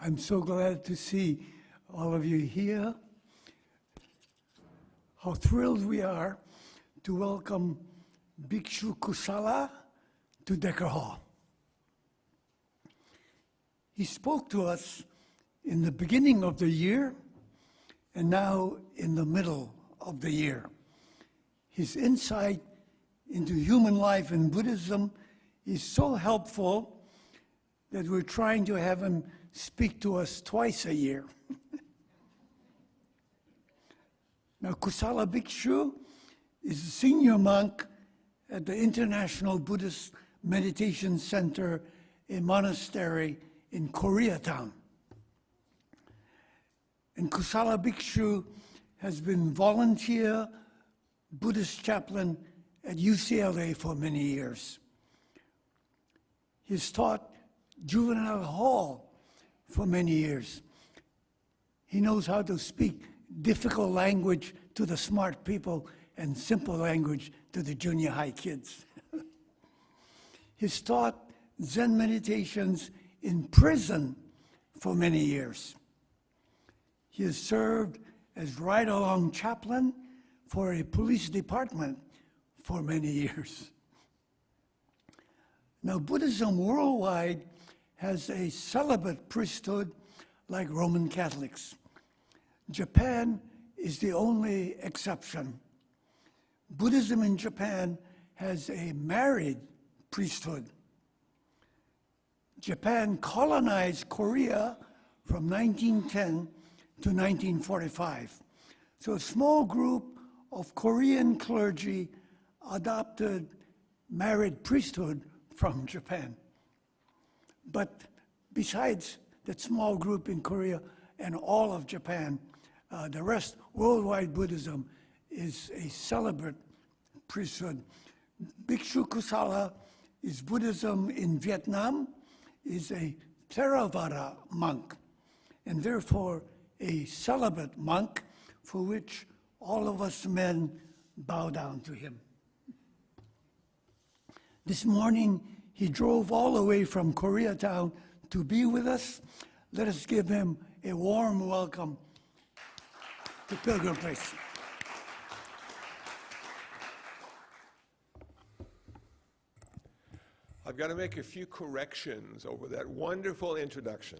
I'm so glad to see all of you here. How thrilled we are to welcome Bhikshu Kusala to Decker Hall. He spoke to us in the beginning of the year and now in the middle of the year. His insight into human life in Buddhism is so helpful that we're trying to have him speak to us twice a year. Now, Kusala Bhikshu is a senior monk at the International Buddhist Meditation Center, a monastery in Koreatown. And Kusala Bhikshu has been volunteer Buddhist chaplain at UCLA for many years. He's taught juvenile hall for many years. He knows how to speak difficult language to the smart people and simple language to the junior high kids. He's taught Zen meditations in prison for many years. He has served as ride-along chaplain for a police department for many years. Now, Buddhism worldwide has a celibate priesthood like Roman Catholics. Japan is the only exception. Buddhism in Japan has a married priesthood. Japan colonized Korea from 1910 to 1945. So a small group of Korean clergy adopted married priesthood from Japan. But besides that small group in Korea and all of Japan, the rest, worldwide Buddhism, is a celibate priesthood. Bhikshu Kusala is Buddhism in Vietnam, is a Theravada monk, and therefore a celibate monk for which all of us men bow down to him. This morning, he drove all the way from Koreatown to be with us. Let us give him a warm welcome to Pilgrim Place. I've got to make a few corrections over that wonderful introduction.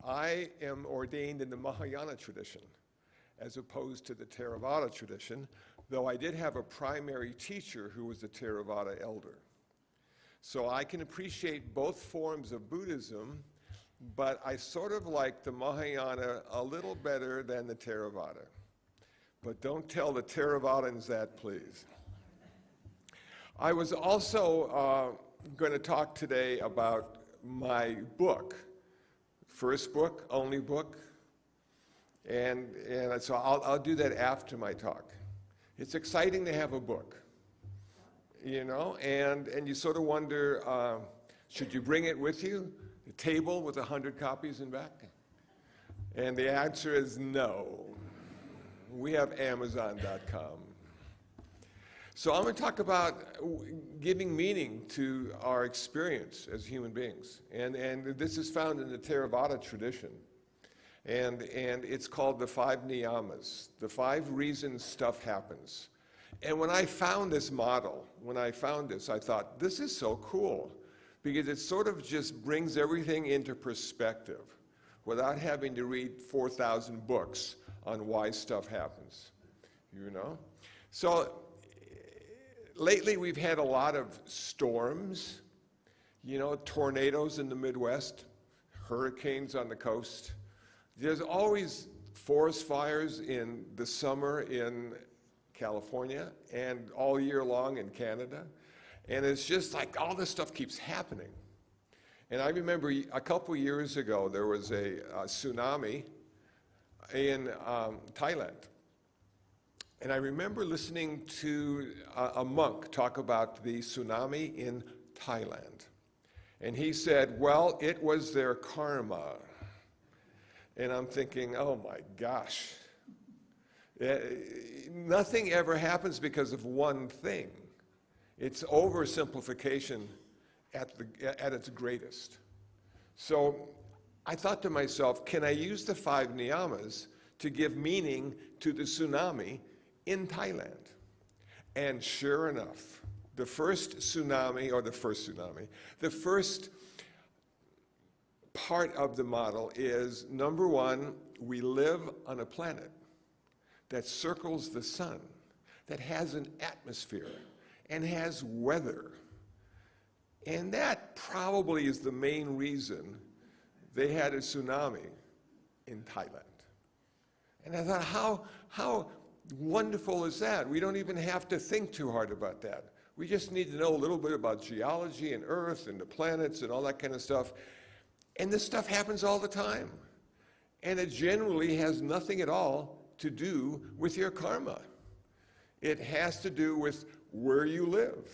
I am ordained in the Mahayana tradition as opposed to the Theravada tradition, though I did have a primary teacher who was a Theravada elder. So I can appreciate both forms of Buddhism, but I sort of like the Mahayana a little better than the Theravada. But don't tell the Theravadans that, please. I was also going to talk today about my book, first book, only book, and so I'll do that after my talk. It's exciting to have a book. You know, and you sort of wonder, should you bring it with you? A table with 100 copies in back? And the answer is no. We have Amazon.com. So I'm going to talk about giving meaning to our experience as human beings. And this is found in the Theravada tradition. And it's called the 5 niyamas, the 5 reasons stuff happens. And when I found this model, I thought, this is so cool, because it sort of just brings everything into perspective without having to read 4,000 books on why stuff happens, you know? So lately we've had a lot of storms, you know, tornadoes in the Midwest, hurricanes on the coast. There's always forest fires in the summer in California and all year long in Canada. And it's just like all this stuff keeps happening. And I remember a couple years ago, there was a tsunami in Thailand. And I remember listening to a monk talk about the tsunami in Thailand. And he said, well, it was their karma. And I'm thinking, oh my gosh. Nothing ever happens because of one thing. It's oversimplification at its greatest. So I thought to myself, can I use the 5 niyamas to give meaning to the tsunami in Thailand? And sure enough, the first part of the model is, number one, we live on a planet that circles the sun, that has an atmosphere and has weather. And that probably is the main reason they had a tsunami in Thailand. And I thought, how wonderful is that? We don't even have to think too hard about that. We just need to know a little bit about geology and Earth and the planets and all that kind of stuff. And this stuff happens all the time. And it generally has nothing at all to do with your karma. It has to do with where you live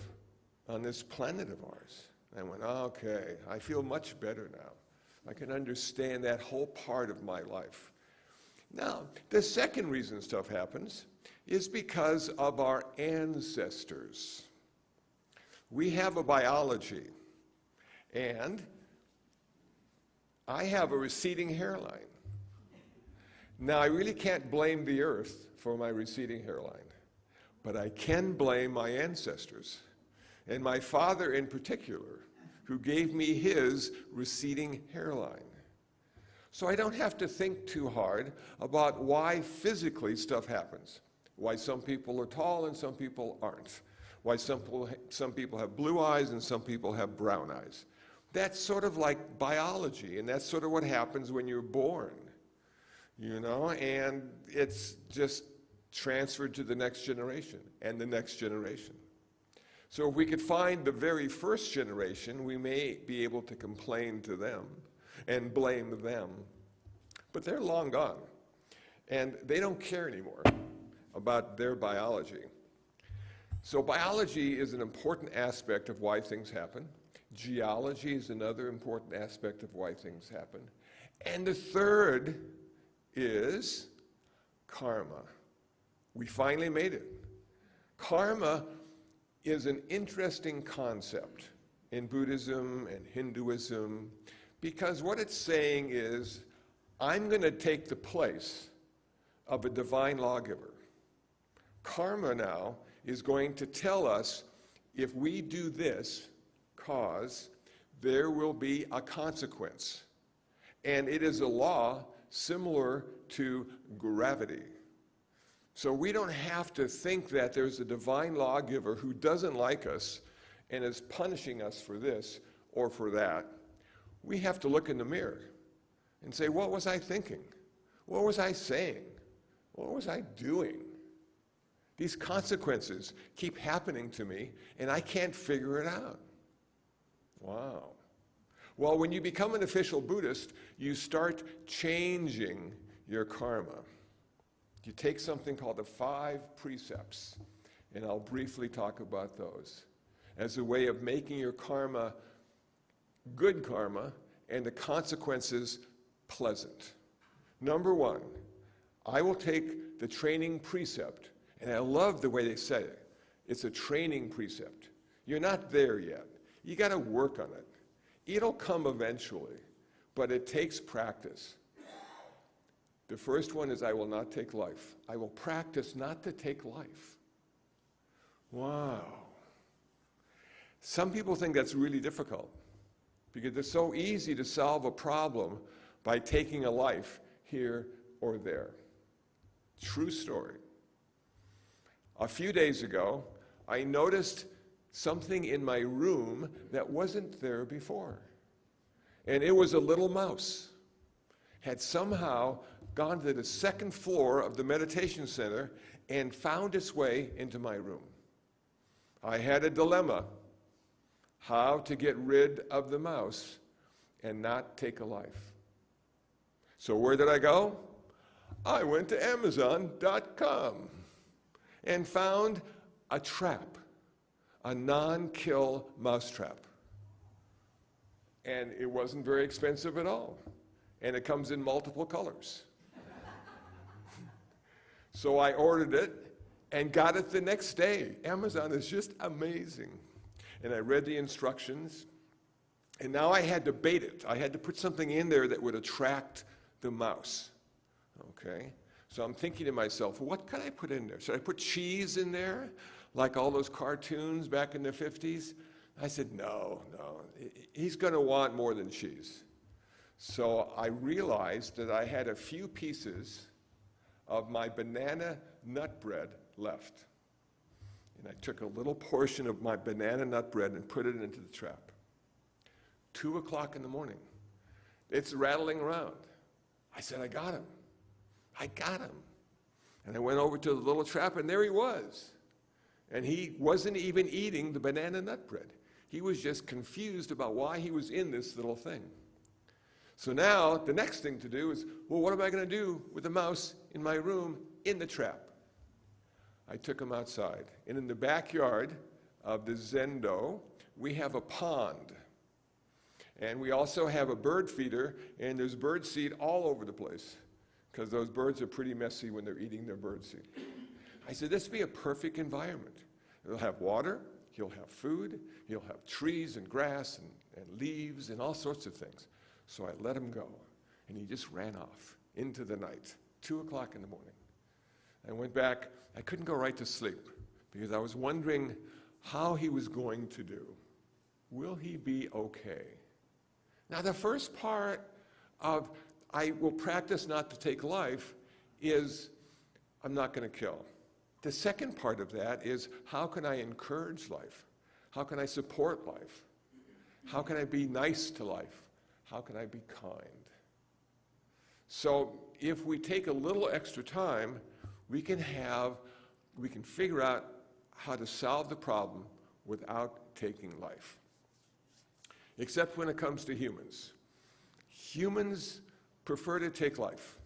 on this planet of ours. I went, okay, I feel much better now. I can understand that whole part of my life. Now, the second reason stuff happens is because of our ancestors. We have a biology, and I have a receding hairline. Now, I really can't blame the earth for my receding hairline, but I can blame my ancestors, and my father in particular, who gave me his receding hairline. So I don't have to think too hard about why physically stuff happens, why some people are tall and some people aren't, why some people have blue eyes and some people have brown eyes. That's sort of like biology, and that's sort of what happens when you're born, you know, and it's just transferred to the next generation and the next generation. So if we could find the very first generation, we may be able to complain to them and blame them. But they're long gone, and they don't care anymore about their biology. So biology is an important aspect of why things happen. Geology is another important aspect of why things happen. And the third is karma. We finally made it. Karma is an interesting concept in Buddhism and Hinduism, because what it's saying is, I'm going to take the place of a divine lawgiver. Karma now is going to tell us, if we do this cause, there will be a consequence. And it is a law similar to gravity. So we don't have to think that there's a divine lawgiver who doesn't like us and is punishing us for this or for that. We have to look in the mirror and say, what was I thinking? What was I saying? What was I doing? These consequences keep happening to me, and I can't figure it out. Wow. Well, when you become an official Buddhist, you start changing your karma. You take something called the 5 precepts, and I'll briefly talk about those, as a way of making your karma good karma and the consequences pleasant. Number 1, I will take the training precept, and I love the way they say it. It's a training precept. You're not there yet. You got to work on it. It'll come eventually, but it takes practice. The first one is, I will not take life. I will practice not to take life. Wow. Some people think that's really difficult, because it's so easy to solve a problem by taking a life here or there. True story. A few days ago, I noticed something in my room that wasn't there before. And it was a little mouse. Had somehow gone to the 2nd floor of the meditation center and found its way into my room. I had a dilemma: how to get rid of the mouse and not take a life. So where did I go? I went to Amazon.com and found a trap, a non-kill mousetrap. And it wasn't very expensive at all. And it comes in multiple colors. So I ordered it and got it the next day. Amazon is just amazing. And I read the instructions, And now I had to bait it. I had to put something in there that would attract the mouse, okay? So I'm thinking to myself, what can I put in there? Should I put cheese in there, like all those cartoons back in the 50s? I said, no, he's gonna want more than cheese. So I realized that I had a few pieces of my banana nut bread left. And I took a little portion of my banana nut bread and put it into the trap. 2 o'clock in the morning. It's rattling around. I said, I got him. I got him. And I went over to the little trap, and there he was. And he wasn't even eating the banana nut bread. He was just confused about why he was in this little thing. So now, the next thing to do is, well, what am I going to do with the mouse in my room in the trap? I took him outside. And in the backyard of the Zendo, we have a pond. And we also have a bird feeder, and there's bird seed all over the place, because those birds are pretty messy when they're eating their bird seed. I said, this would be a perfect environment. It'll have water, he'll have food, he'll have trees and grass and leaves and all sorts of things. So I let him go, and he just ran off into the night, 2 o'clock in the morning. I went back. I couldn't go right to sleep because I was wondering how he was going to do. Will he be okay? Now, the first part of I will practice not to take life is I'm not going to kill. The second part of that is how can I encourage life? How can I support life? How can I be nice to life? How can I be kind? So if we take a little extra time, we can figure out how to solve the problem without taking life. Except when it comes to humans. Humans prefer to take life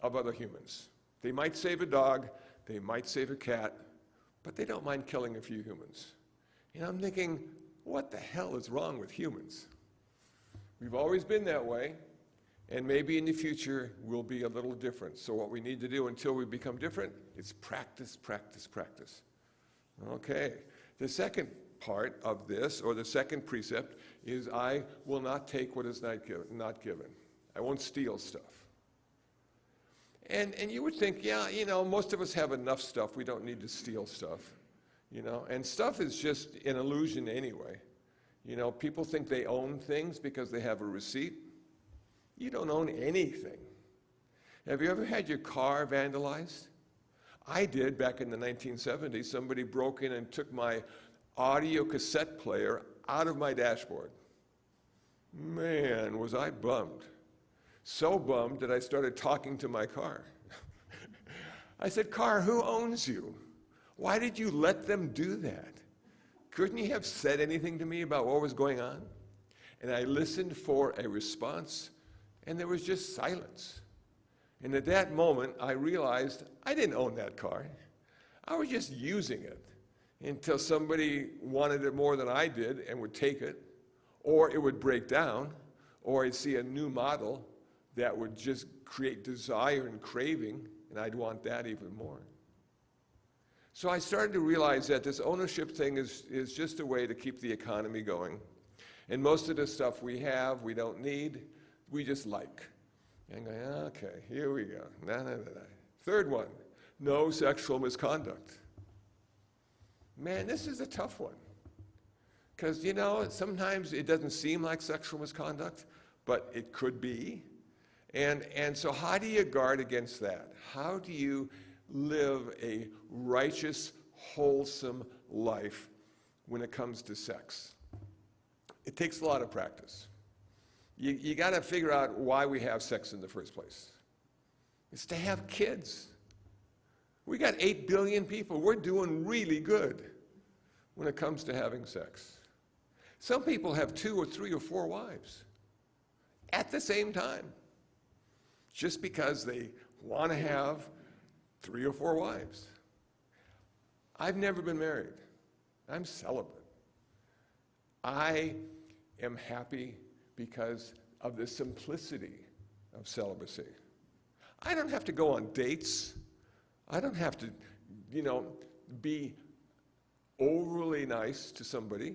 of other humans. They might save a dog, they might save a cat, but they don't mind killing a few humans. And I'm thinking, what the hell is wrong with humans? We've always been that way, and maybe in the future we'll be a little different. So what we need to do until we become different is practice, practice, practice. Okay, the second part of this, or the second precept, is I will not take what is not given. I won't steal stuff. And you would think, yeah, most of us have enough stuff. We don't need to steal stuff, And stuff is just an illusion anyway. People think they own things because they have a receipt. You don't own anything. Have you ever had your car vandalized? I did back in the 1970s. Somebody broke in and took my audio cassette player out of my dashboard. Man, was I bummed. So bummed that I started talking to my car. I said, car, who owns you? Why did you let them do that? Couldn't you have said anything to me about what was going on? And I listened for a response, and there was just silence. And at that moment, I realized I didn't own that car. I was just using it until somebody wanted it more than I did and would take it, or it would break down, or I'd see a new model that would just create desire and craving, and I'd want that even more. So I started to realize that this ownership thing is just a way to keep the economy going. And most of the stuff we have, we don't need, we just like. And going, okay, here we go. Third one, no sexual misconduct. Man, this is a tough one. Because, sometimes it doesn't seem like sexual misconduct, but it could be. And so how do you guard against that? How do you live a righteous, wholesome life when it comes to sex? It takes a lot of practice. You got to figure out why we have sex in the first place. It's to have kids. We got 8 billion people. We're doing really good when it comes to having sex. Some people have 2 or 3 or 4 wives at the same time, just because they want to have 3 or 4 wives. I've never been married. I'm celibate. I am happy because of the simplicity of celibacy. I don't have to go on dates. I don't have to, be overly nice to somebody.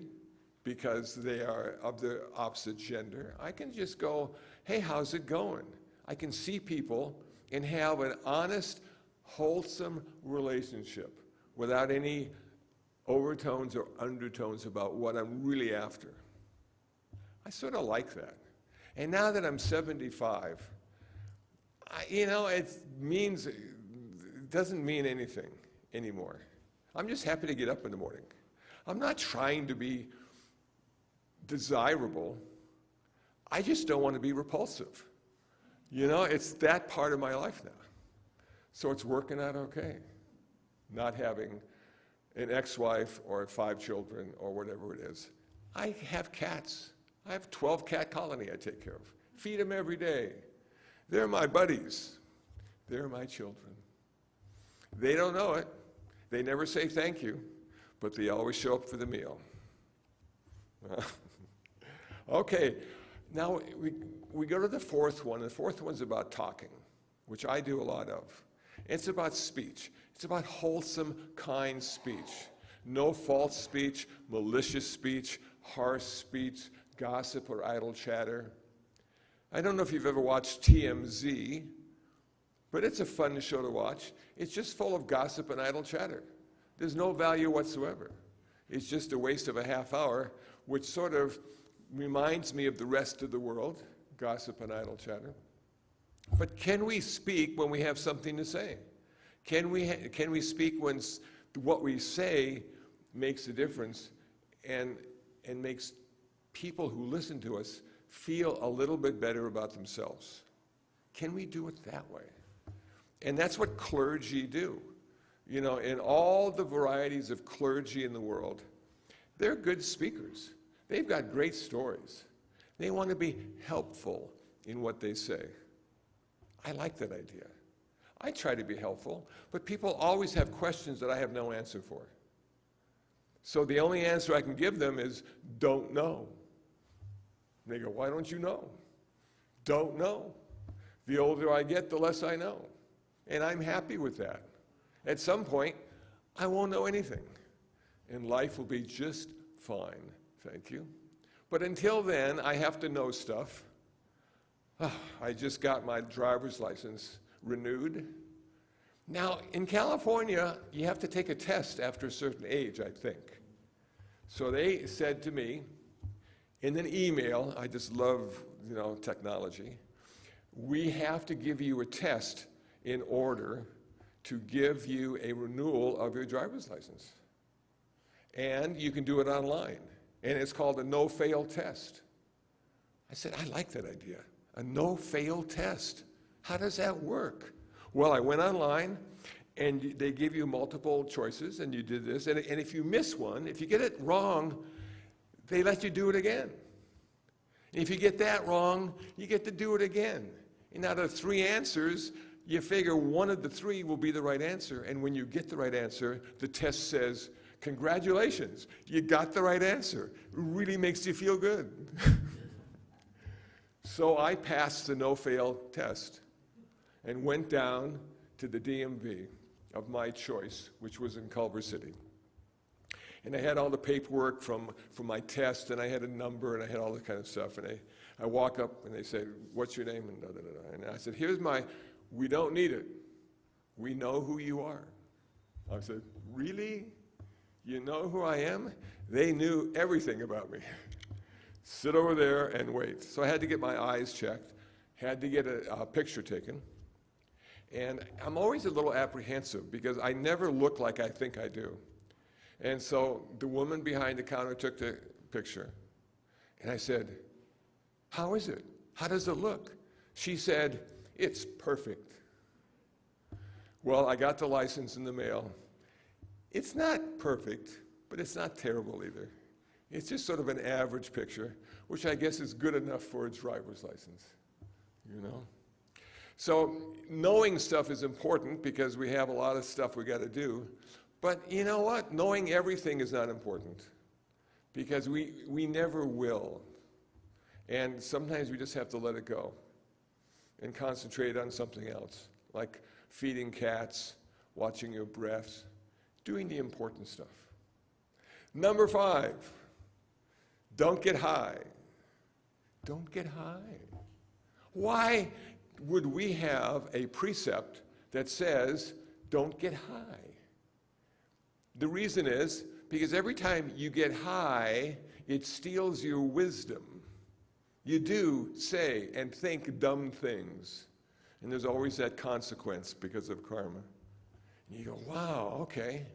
because they are of the opposite gender. I can just go, hey, how's it going? I can see people and have an honest, wholesome relationship without any overtones or undertones about what I'm really after. I sort of like that. And now that I'm 75, it doesn't mean anything anymore. I'm just happy to get up in the morning. I'm not trying to be desirable. I just don't want to be repulsive. It's that part of my life now. So it's working out okay. Not having an ex-wife or 5 children or whatever it is. I have cats. I have 12 cat colony I take care of. Feed them every day. They're my buddies. They're my children. They don't know it. They never say thank you, but they always show up for the meal. Okay, now we go to the fourth one. The fourth one's about talking, which I do a lot of. It's about speech. It's about wholesome, kind speech. No false speech, malicious speech, harsh speech, gossip or idle chatter. I don't know if you've ever watched TMZ, but it's a fun show to watch. It's just full of gossip and idle chatter. There's no value whatsoever. It's just a waste of a half hour, which sort of reminds me of the rest of the world, gossip and idle chatter. But can we speak when we have something to say? Can we speak when what we say makes a difference and makes people who listen to us feel a little bit better about themselves? Can we do it that way? And that's what clergy do. In all the varieties of clergy in the world, they're good speakers. They've got great stories. They want to be helpful in what they say. I like that idea. I try to be helpful, but people always have questions that I have no answer for. So the only answer I can give them is, don't know. And they go, why don't you know? Don't know. The older I get, the less I know. And I'm happy with that. At some point, I won't know anything. And life will be just fine, thank you. But until then, I have to know stuff. I just got my driver's license renewed. Now, in California, you have to take a test after a certain age, I think. So they said to me, in an email, I just love, technology, we have to give you a test in order to give you a renewal of your driver's license. And you can do it online. And it's called a no-fail test. I said, I like that idea. A no-fail test. How does that work? Well, I went online, and they give you multiple choices, and you did this. And if you miss one, if you get it wrong, they let you do it again. And if you get that wrong, you get to do it again. And out of 3 answers, you figure one of the 3 will be the right answer. And when you get the right answer, the test says, congratulations, you got the right answer. It really makes you feel good. So I passed the no-fail test and went down to the DMV of my choice, which was in Culver City. And I had all the paperwork from my test, and I had a number, and I had all that kind of stuff. And I walk up, and they say, what's your name? And da, da, da, da. And I said, we don't need it. We know who you are. I said, really? You know who I am? They knew everything about me. Sit over there and wait. So I had to get my eyes checked, had to get a picture taken. And I'm always a little apprehensive because I never look like I think I do. And so the woman behind the counter took the picture. And I said, how is it? How does it look? She said, it's perfect. Well, I got the license in the mail. It's not perfect, but it's not terrible either. It's just sort of an average picture, which I guess is good enough for a driver's license, So knowing stuff is important because we have a lot of stuff we got to do. But you know what? Knowing everything is not important because we never will. And sometimes we just have to let it go and concentrate on something else, like feeding cats, watching your breaths, doing the important stuff. Number 5, Don't get high. Don't get high. Why would we have a precept that says, don't get high? The reason is because every time you get high, it steals your wisdom. You do say and think dumb things, and there's always that consequence because of karma. And you go, wow, okay.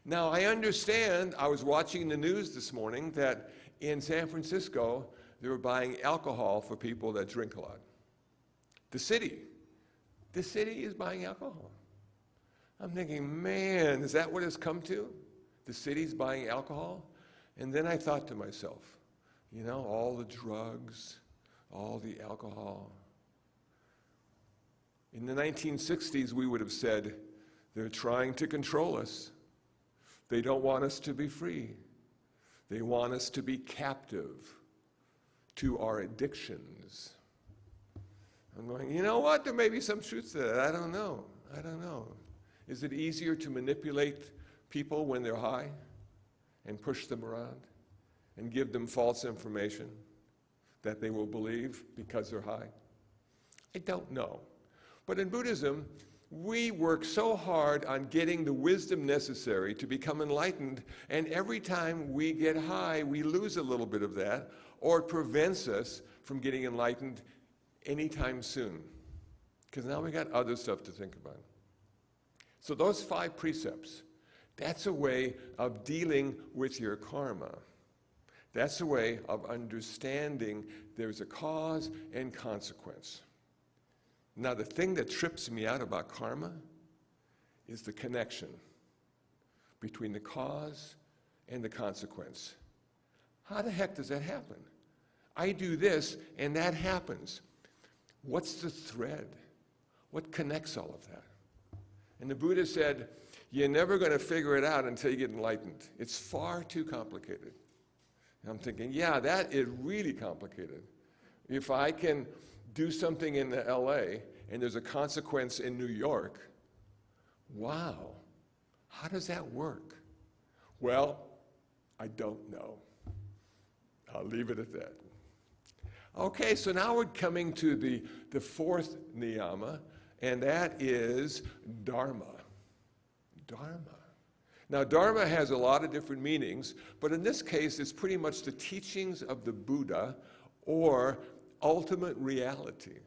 Now, I understand, I was watching the news this morning that in San Francisco, they were buying alcohol for people that drink a lot. The city is buying alcohol. I'm thinking, man, is that what it's come to? The city's buying alcohol? And then I thought to myself, you know, all the drugs, all the alcohol. In the 1960s, we would have said, they're trying to control us. They don't want us to be free. They want us to be captive to our addictions. I'm going, you know what? There may be some truth to that. I don't know. Is it easier to manipulate people when they're high and push them around and give them false information that they will believe because they're high? I don't know. But in Buddhism, we work so hard on getting the wisdom necessary to become enlightened, and every time we get high, we lose a little bit of that, or it prevents us from getting enlightened anytime soon, because now we got other stuff to think about. So those 5 precepts, that's a way of dealing with your karma. That's a way of understanding there's a cause and consequence. Now, the thing that trips me out about karma is the connection between the cause and the consequence. How the heck does that happen? I do this, and that happens. What's the thread? What connects all of that? And the Buddha said, you're never going to figure it out until you get enlightened. It's far too complicated. And I'm thinking, yeah, that is really complicated. If I can do something in LA and there's a consequence in New York, wow, how does that work? Well, I don't know. I'll leave it at that. Okay, so now we're coming to the 4th niyama, and that is dharma. Dharma. Now, dharma has a lot of different meanings, but in this case, it's pretty much the teachings of the Buddha or ultimate reality,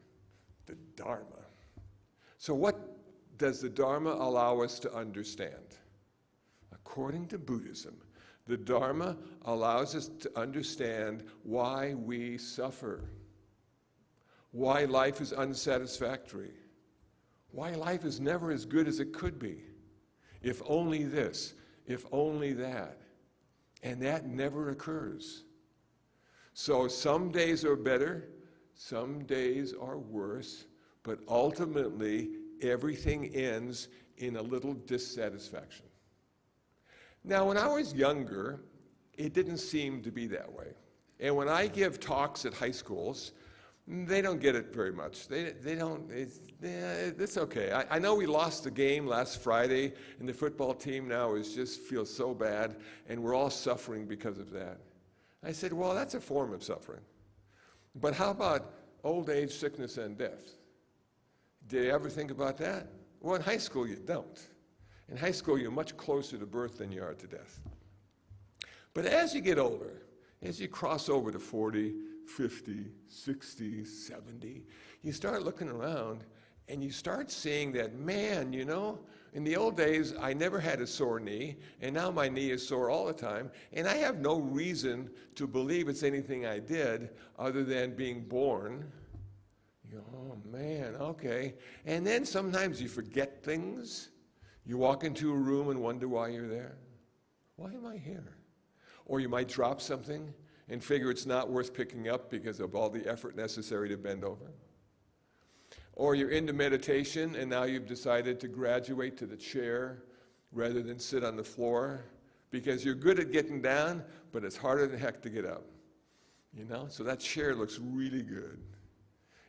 the Dharma. So what does the Dharma allow us to understand? According to Buddhism, the Dharma allows us to understand why we suffer, why life is unsatisfactory, why life is never as good as it could be. If only this, if only that. And that never occurs. So some days are better, some days are worse, but ultimately everything ends in a little dissatisfaction. Now, when I was younger, it didn't seem to be that way. And when I give talks at high schools, they don't get it very much. They don't, it's okay. I know we lost the game last Friday, and the football team now just feels so bad, and we're all suffering because of that. I said, well, that's a form of suffering. But how about old age, sickness, and death? Did you ever think about that? Well, in high school, you don't. In high school, you're much closer to birth than you are to death. But as you get older, as you cross over to 40, 50, 60, 70, you start looking around and you start seeing that, man, you know, in the old days, I never had a sore knee, and now my knee is sore all the time, and I have no reason to believe it's anything I did other than being born. You go, oh man, okay. And then sometimes you forget things. You walk into a room and wonder why you're there. Why am I here? Or you might drop something and figure it's not worth picking up because of all the effort necessary to bend over. Or you're into meditation and now you've decided to graduate to the chair rather than sit on the floor because you're good at getting down, but it's harder than heck to get up. You know, so that chair looks really good.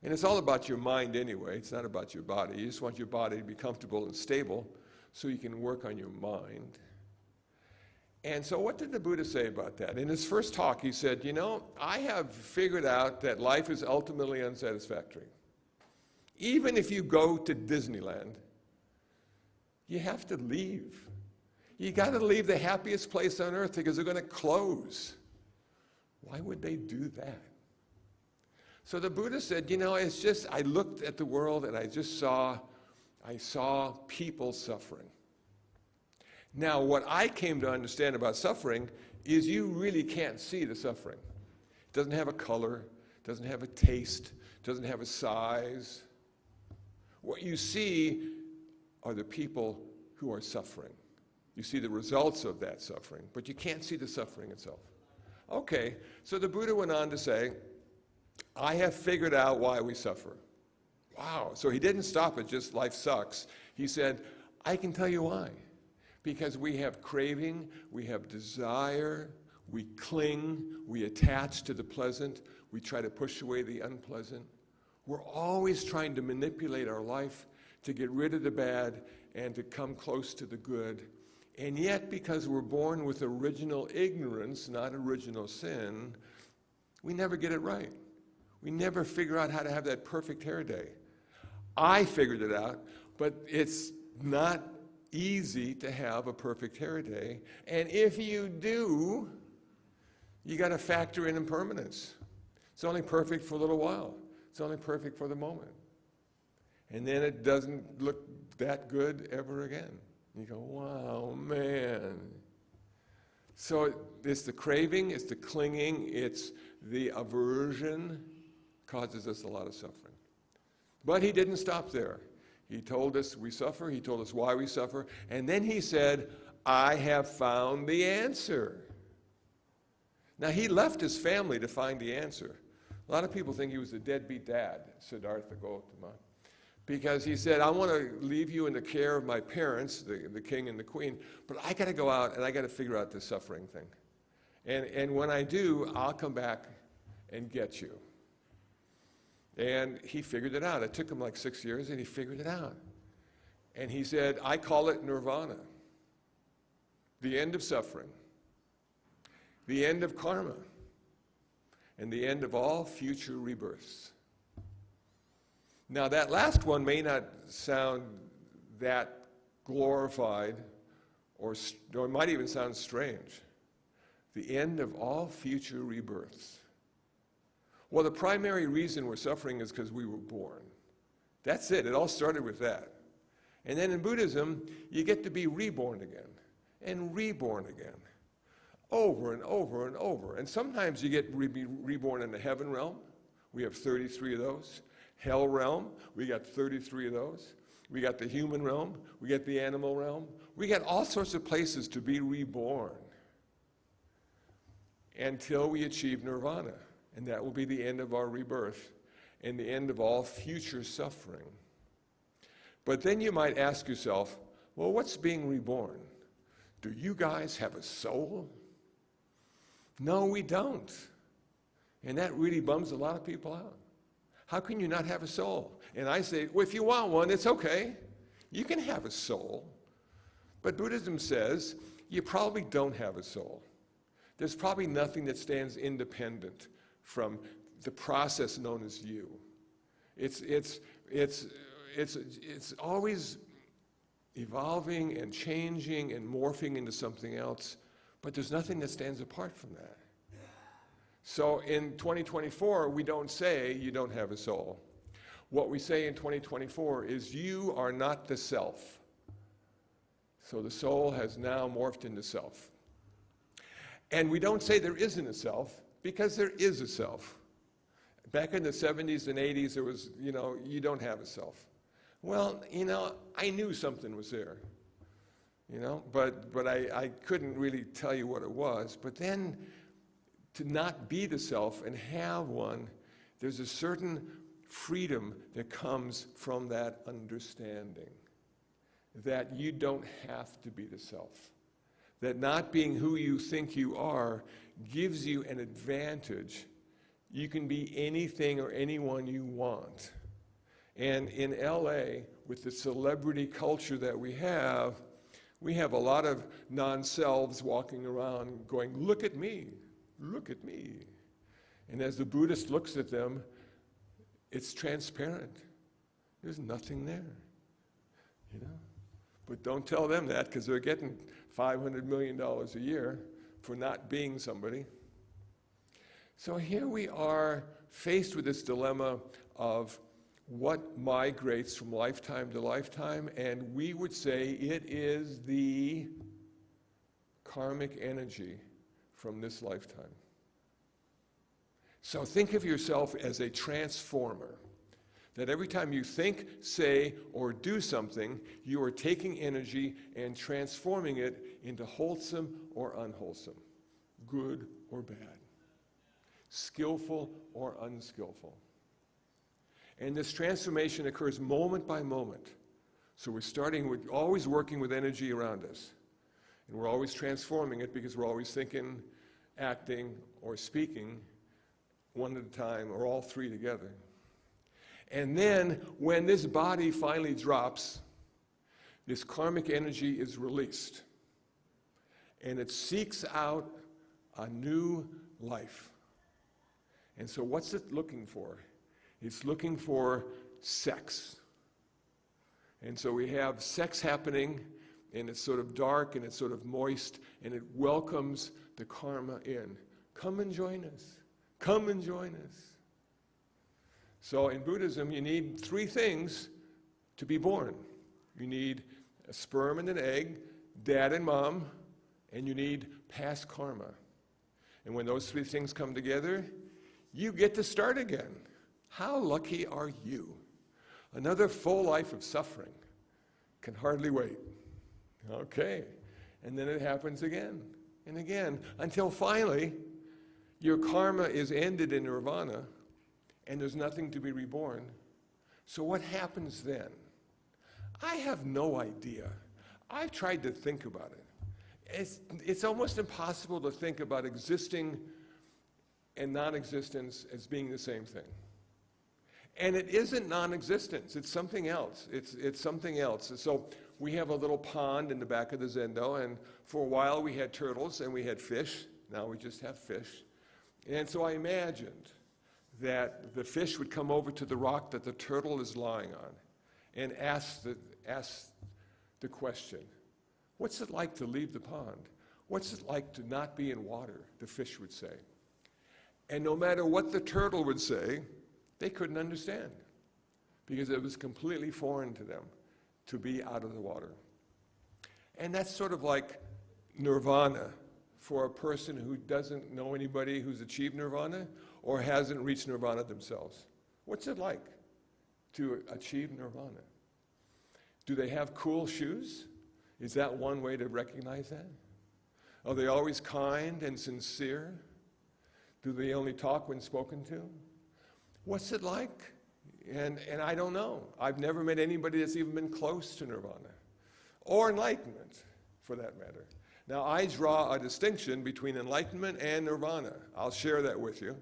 And it's all about your mind anyway. It's not about your body. You just want your body to be comfortable and stable so you can work on your mind. And so what did the Buddha say about that? In his first talk, he said, you know, I have figured out that life is ultimately unsatisfactory. Even if you go to Disneyland, you have to leave. You got to leave the happiest place on earth because they're going to close. Why would they do that? So the Buddha said, you know, it's just, I looked at the world and I saw people suffering. Now, what I came to understand about suffering is you really can't see the suffering. It doesn't have a color, doesn't have a taste, doesn't have a size. What you see are the people who are suffering. You see the results of that suffering, but you can't see the suffering itself. Okay, so the Buddha went on to say, I have figured out why we suffer. Wow, so he didn't stop at just life sucks. He said, I can tell you why. Because we have craving, we have desire, we cling, we attach to the pleasant, we try to push away the unpleasant. We're always trying to manipulate our life to get rid of the bad and to come close to the good. And yet, because we're born with original ignorance, not original sin, we never get it right. We never figure out how to have that perfect hair day. I figured it out, but it's not easy to have a perfect hair day. And if you do, you got to factor in impermanence. It's only perfect for a little while. It's only perfect for the moment. And then it doesn't look that good ever again. You go, wow, man. So it's the craving, it's the clinging, it's the aversion causes us a lot of suffering. But he didn't stop there. He told us we suffer, he told us why we suffer, and then he said, I have found the answer. Now he left his family to find the answer. A lot of people think he was a deadbeat dad, Siddhartha Gautama, because he said, I want to leave you in the care of my parents, the king and the queen, but I got to go out and I got to figure out this suffering thing. And when I do, I'll come back and get you. And he figured it out. It took him like 6 years, and he figured it out. And he said, I call it nirvana, the end of suffering, the end of karma, and the end of all future rebirths. Now, that last one may not sound that glorified, or it might even sound strange. The end of all future rebirths. Well, the primary reason we're suffering is because we were born. That's it. It all started with that. And then in Buddhism, you get to be reborn again and reborn again, over and over and over. And sometimes you get reborn in the heaven realm. We have 33 of those. Hell realm, we got 33 of those. We got the human realm. We got the animal realm. We got all sorts of places to be reborn until we achieve nirvana. And that will be the end of our rebirth and the end of all future suffering. But then you might ask yourself, well, what's being reborn? Do you guys have a soul? No, we don't. And that really bums a lot of people out. How can you not have a soul? And I say, well, if you want one, it's okay. You can have a soul. But Buddhism says you probably don't have a soul. There's probably nothing that stands independent from the process known as you. It's always evolving and changing and morphing into something else, but there's nothing that stands apart from that. So in 2024, we don't say you don't have a soul. What we say in 2024 is you are not the self. So the soul has now morphed into self. And we don't say there isn't a self, because there is a self. Back in the 70s and 80s, there was, you don't have a self. Well, I knew something was there, but I couldn't really tell you what it was. But then to not be the self and have one, there's a certain freedom that comes from that understanding that you don't have to be the self. That not being who you think you are gives you an advantage. You can be anything or anyone you want. And in LA, with the celebrity culture that we have, We have a lot of non-selves walking around going, look at me, look at me. And as the Buddhist looks at them, it's transparent. There's nothing there, you know? But don't tell them that, because they're getting $500 million a year for not being somebody. So here we are faced with this dilemma of what migrates from lifetime to lifetime, and we would say it is the karmic energy from this lifetime. So think of yourself as a transformer, that every time you think, say, or do something, you are taking energy and transforming it into wholesome or unwholesome, good or bad, skillful or unskillful. And this transformation occurs moment by moment. So we're starting with always working with energy around us. And we're always transforming it because we're always thinking, acting, or speaking one at a time, or all three together. And then when this body finally drops, this karmic energy is released. And it seeks out a new life. And so what's it looking for? It's looking for sex. And so we have sex happening, and it's sort of dark, and it's sort of moist, and it welcomes the karma in. Come and join us. Come and join us. So in Buddhism, you need three things to be born. You need a sperm and an egg, dad and mom, and you need past karma. And when those three things come together, you get to start again. How lucky are you? Another full life of suffering. Can hardly wait. Okay. And then it happens again and again until finally your karma is ended in nirvana and there's nothing to be reborn. So what happens then? I have no idea. I've tried to think about it. It's almost impossible to think about existing and non-existence as being the same thing. And it isn't non-existence, it's something else. It's something else. So we have a little pond in the back of the zendo, and for a while we had turtles and we had fish. Now we just have fish. And so I imagined that the fish would come over to the rock that the turtle is lying on and ask the question, what's it like to leave the pond? What's it like to not be in water, the fish would say. And no matter what the turtle would say, they couldn't understand because it was completely foreign to them to be out of the water. And that's sort of like nirvana for a person who doesn't know anybody who's achieved nirvana or hasn't reached nirvana themselves. What's it like to achieve nirvana? Do they have cool shoes? Is that one way to recognize that? Are they always kind and sincere? Do they only talk when spoken to? What's it like? And I don't know. I've never met anybody that's even been close to nirvana or enlightenment, for that matter. Now, I draw a distinction between enlightenment and nirvana. I'll share that with you.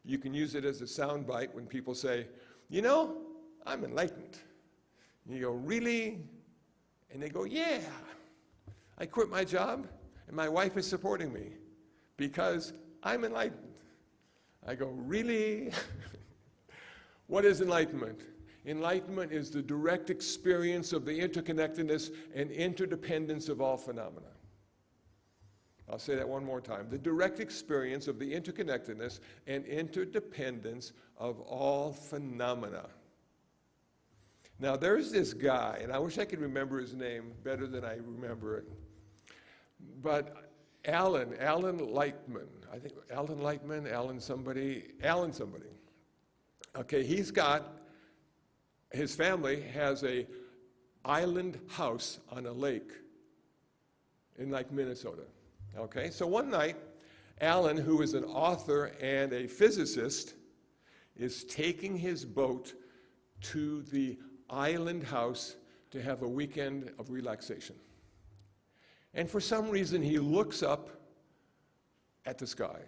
You can use it as a soundbite when people say, you know, I'm enlightened. And you go, really? And they go, yeah. I quit my job, and my wife is supporting me because I'm enlightened. I go, really? What is enlightenment? Enlightenment is the direct experience of the interconnectedness and interdependence of all phenomena. I'll say that one more time. The direct experience of the interconnectedness and interdependence of all phenomena. Now, there's this guy, and I wish I could remember his name better than I remember it, but Alan Lightman, I think Alan Lightman, Alan somebody. Okay, his family has a island house on a lake in like Minnesota. Okay, so one night, Alan, who is an author and a physicist, is taking his boat to the island house to have a weekend of relaxation. And for some reason, he looks up at the sky.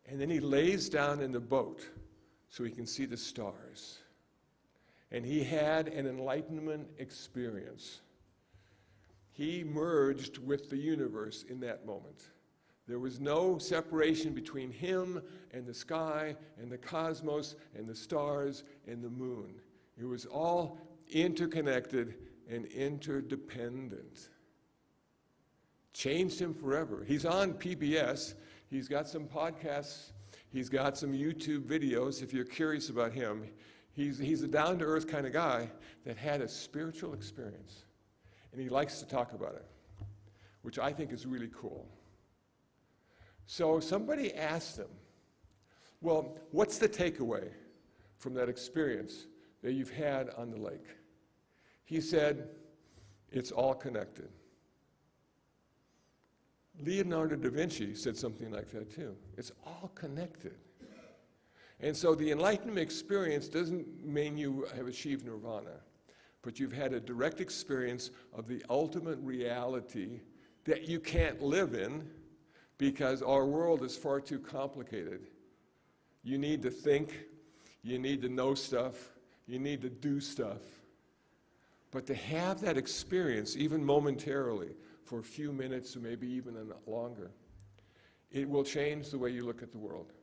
And then he lays down in the boat so he can see the stars. And he had an enlightenment experience. He merged with the universe in that moment. There was no separation between him and the sky and the cosmos and the stars and the moon. It was all interconnected and interdependent. Changed him forever. He's on PBS. He's got some podcasts. He's got some YouTube videos if you're curious about him. He's a down-to-earth kind of guy that had a spiritual experience. And he likes to talk about it, which I think is really cool. So somebody asked him, well, what's the takeaway from that experience that you've had on the lake? He said, it's all connected. Leonardo da Vinci said something like that too. It's all connected. And so the enlightenment experience doesn't mean you have achieved nirvana, but you've had a direct experience of the ultimate reality that you can't live in because our world is far too complicated. You need to think, you need to know stuff, you need to do stuff. But to have that experience, even momentarily, for a few minutes or maybe even longer, it will change the way you look at the world.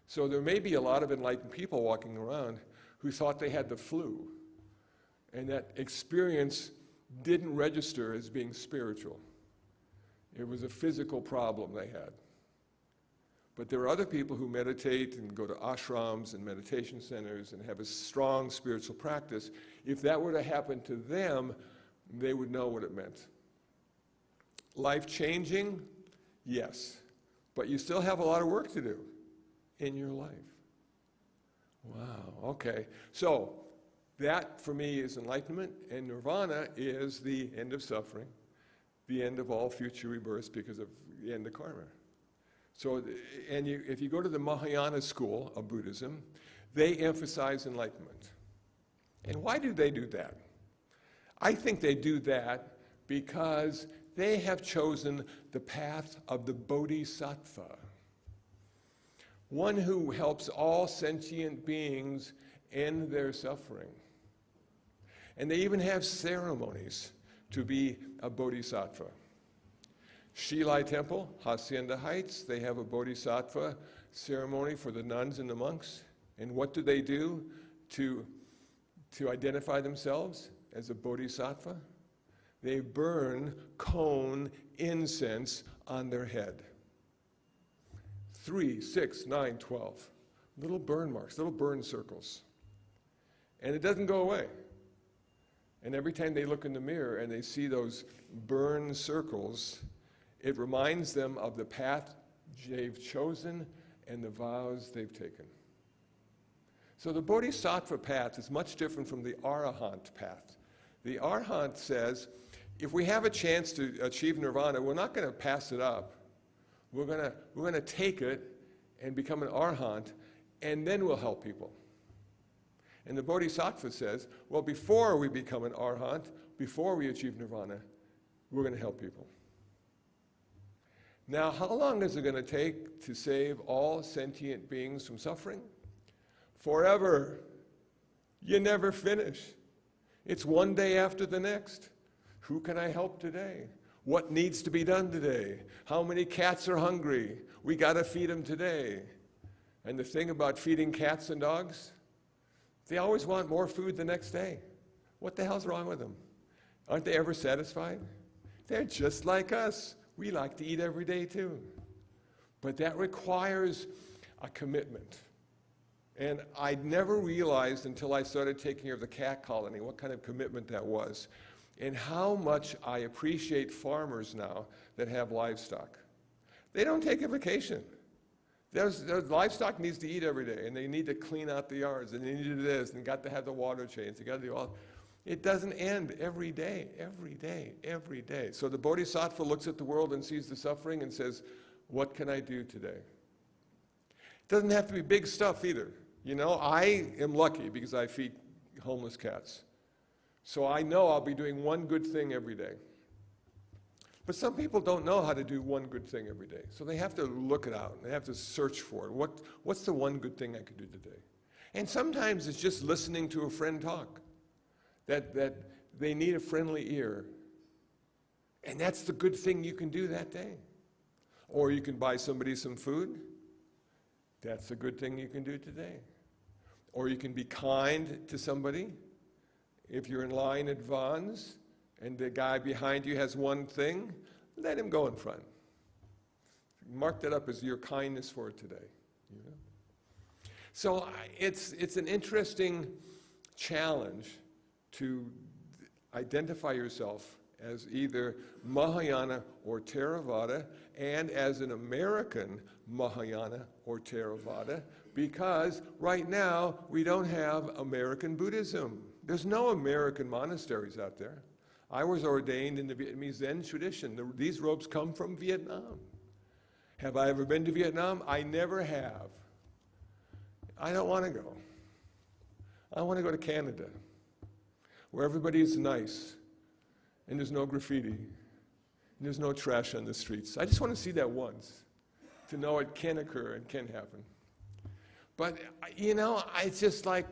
So there may be a lot of enlightened people walking around who thought they had the flu, and that experience didn't register as being spiritual. It was a physical problem they had. But there are other people who meditate and go to ashrams and meditation centers and have a strong spiritual practice. If that were to happen to them, they would know what it meant. Life-changing? Yes. But you still have a lot of work to do in your life. Wow, okay. So that, for me, is enlightenment, and nirvana is the end of suffering, the end of all future rebirths because of the end of karma. So, if you go to the Mahayana school of Buddhism, they emphasize enlightenment. And why do they do that? I think they do that because they have chosen the path of the Bodhisattva, one who helps all sentient beings end their suffering. And they even have ceremonies to be a Bodhisattva. Shilai Temple, Hacienda Heights, they have a Bodhisattva ceremony for the nuns and the monks. And what do they do to identify themselves as a Bodhisattva? They burn cone incense on their head. 3, 6, 9, 12. Little burn marks, little burn circles. And it doesn't go away. And every time they look in the mirror and they see those burn circles, it reminds them of the path they've chosen and the vows they've taken. So the Bodhisattva path is much different from the Arahant path. The Arahant says, if we have a chance to achieve nirvana, we're not going to pass it up. We're going to take it and become an Arahant, and then we'll help people. And the Bodhisattva says, well, before we become an Arahant, before we achieve nirvana, we're going to help people. Now, how long is it going to take to save all sentient beings from suffering? Forever. You never finish. It's one day after the next. Who can I help today? What needs to be done today? How many cats are hungry? We got to feed them today. And the thing about feeding cats and dogs, they always want more food the next day. What the hell's wrong with them? Aren't they ever satisfied? They're just like us. We like to eat every day too. But that requires a commitment. And I never realized until I started taking care of the cat colony what kind of commitment that was. And how much I appreciate farmers now that have livestock. They don't take a vacation. Their livestock needs to eat every day, and they need to clean out the yards, and they need to do this, and got to have the water changed. They got to do all. It doesn't end every day, every day, every day. So the Bodhisattva looks at the world and sees the suffering and says, what can I do today? It doesn't have to be big stuff either. You know, I am lucky because I feed homeless cats. So I know I'll be doing one good thing every day. But some people don't know how to do one good thing every day. So they have to look it out. They have to search for it. What's the one good thing I could do today? And sometimes it's just listening to a friend talk. That they need a friendly ear. And that's the good thing you can do that day. Or you can buy somebody some food. That's a good thing you can do today. Or you can be kind to somebody. If you're in line at Vaughn's and the guy behind you has one thing, let him go in front. Mark that up as your kindness for today. You know? So it's an interesting challenge to identify yourself as either Mahayana or Theravada, and as an American Mahayana or Theravada, because right now we don't have American Buddhism. There's no American monasteries out there. I was ordained in the Vietnamese Zen tradition. These robes come from Vietnam. Have I ever been to Vietnam? I never have. I don't want to go. I want to go to Canada, where everybody is nice, and there's no graffiti, and there's no trash on the streets. I just want to see that once, to know it can occur and can happen. But, you know, it's just like,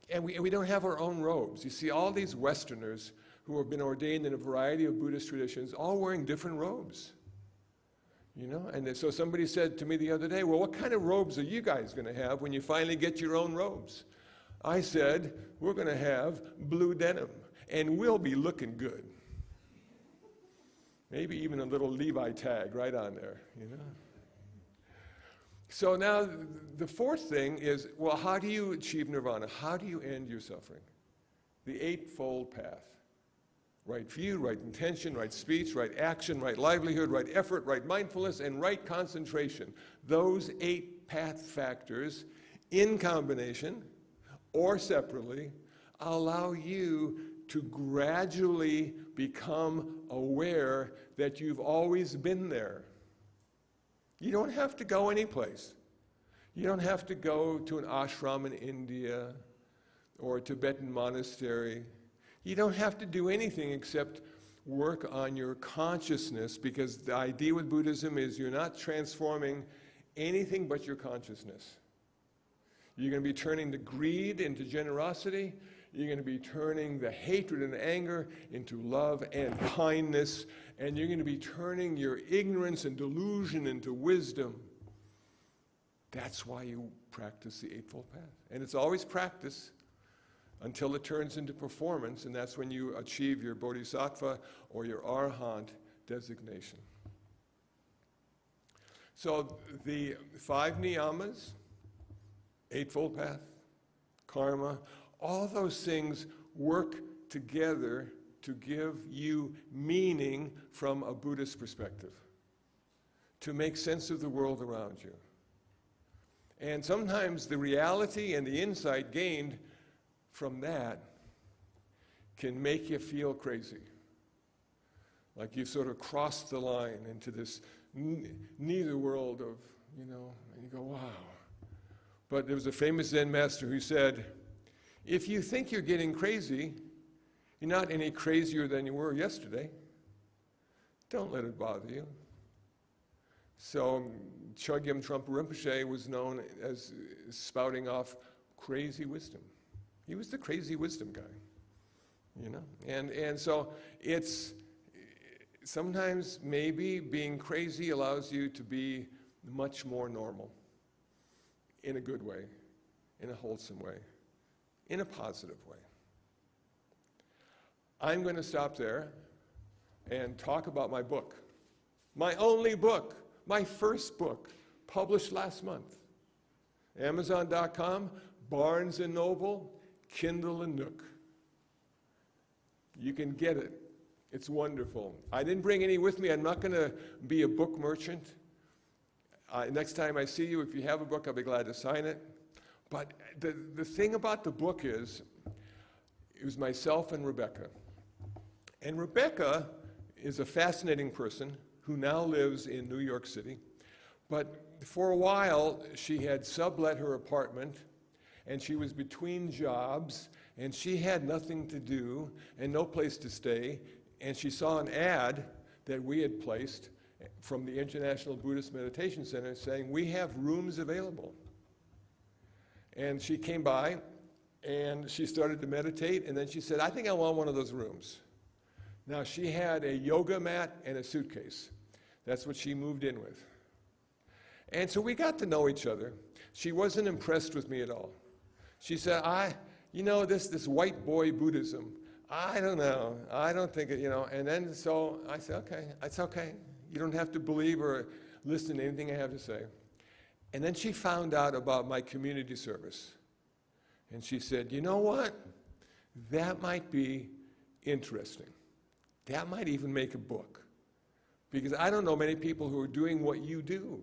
and we don't have our own robes. You see all these Westerners who have been ordained in a variety of Buddhist traditions, all wearing different robes. You know, and so somebody said to me the other day, well, what kind of robes are you guys going to have when you finally get your own robes? I said, we're going to have blue denim, and we'll be looking good. Maybe even a little Levi tag right on there, you know. So now the fourth thing is, well, how do you achieve nirvana? How do you end your suffering? The Eightfold Path. Right view, right intention, right speech, right action, right livelihood, right effort, right mindfulness, and right concentration. Those 8 path factors, in combination or separately, allow you to gradually become aware that you've always been there. You don't have to go anyplace. You don't have to go to an ashram in India or a Tibetan monastery. You don't have to do anything except work on your consciousness, because the idea with Buddhism is you're not transforming anything but your consciousness. You're going to be turning the greed into generosity. You're going to be turning the hatred and anger into love and kindness. And you're going to be turning your ignorance and delusion into wisdom. That's why you practice the Eightfold Path. And it's always practice until it turns into performance, and that's when you achieve your bodhisattva or your arahant designation. So the 5 niyamas, Eightfold Path, karma, all those things work together to give you meaning from a Buddhist perspective, to make sense of the world around you. And sometimes the reality and the insight gained from that can make you feel crazy. Like you've sort of crossed the line into this neither world of, you know, and you go, wow. But there was a famous Zen master who said, if you think you're getting crazy, you're not any crazier than you were yesterday. Don't let it bother you. So Chogyam Trungpa Rinpoche was known as spouting off crazy wisdom. He was the crazy wisdom guy, you know? And so it's sometimes maybe being crazy allows you to be much more normal in a good way, in a wholesome way, in a positive way. I'm going to stop there and talk about my book, my only book, my first book, published last month. Amazon.com, Barnes & Noble, Kindle and Nook. You can get it. It's wonderful. I didn't bring any with me. I'm not going to be a book merchant. Next time I see you, if you have a book, I'll be glad to sign it. But the thing about the book is, it was myself and Rebecca. And Rebecca is a fascinating person who now lives in New York City. But for a while, she had sublet her apartment, and she was between jobs, and she had nothing to do and no place to stay. And she saw an ad that we had placed from the International Buddhist Meditation Center saying, we have rooms available. And she came by, and she started to meditate, and then she said, I think I want one of those rooms. Now, she had a yoga mat and a suitcase. That's what she moved in with. And so we got to know each other. She wasn't impressed with me at all. She said, this white boy Buddhism, I don't know. I don't think it, And then so I said, okay, it's okay. You don't have to believe or listen to anything I have to say. And then she found out about my community service. And she said, you know what? That might be interesting. That might even make a book. Because I don't know many people who are doing what you do.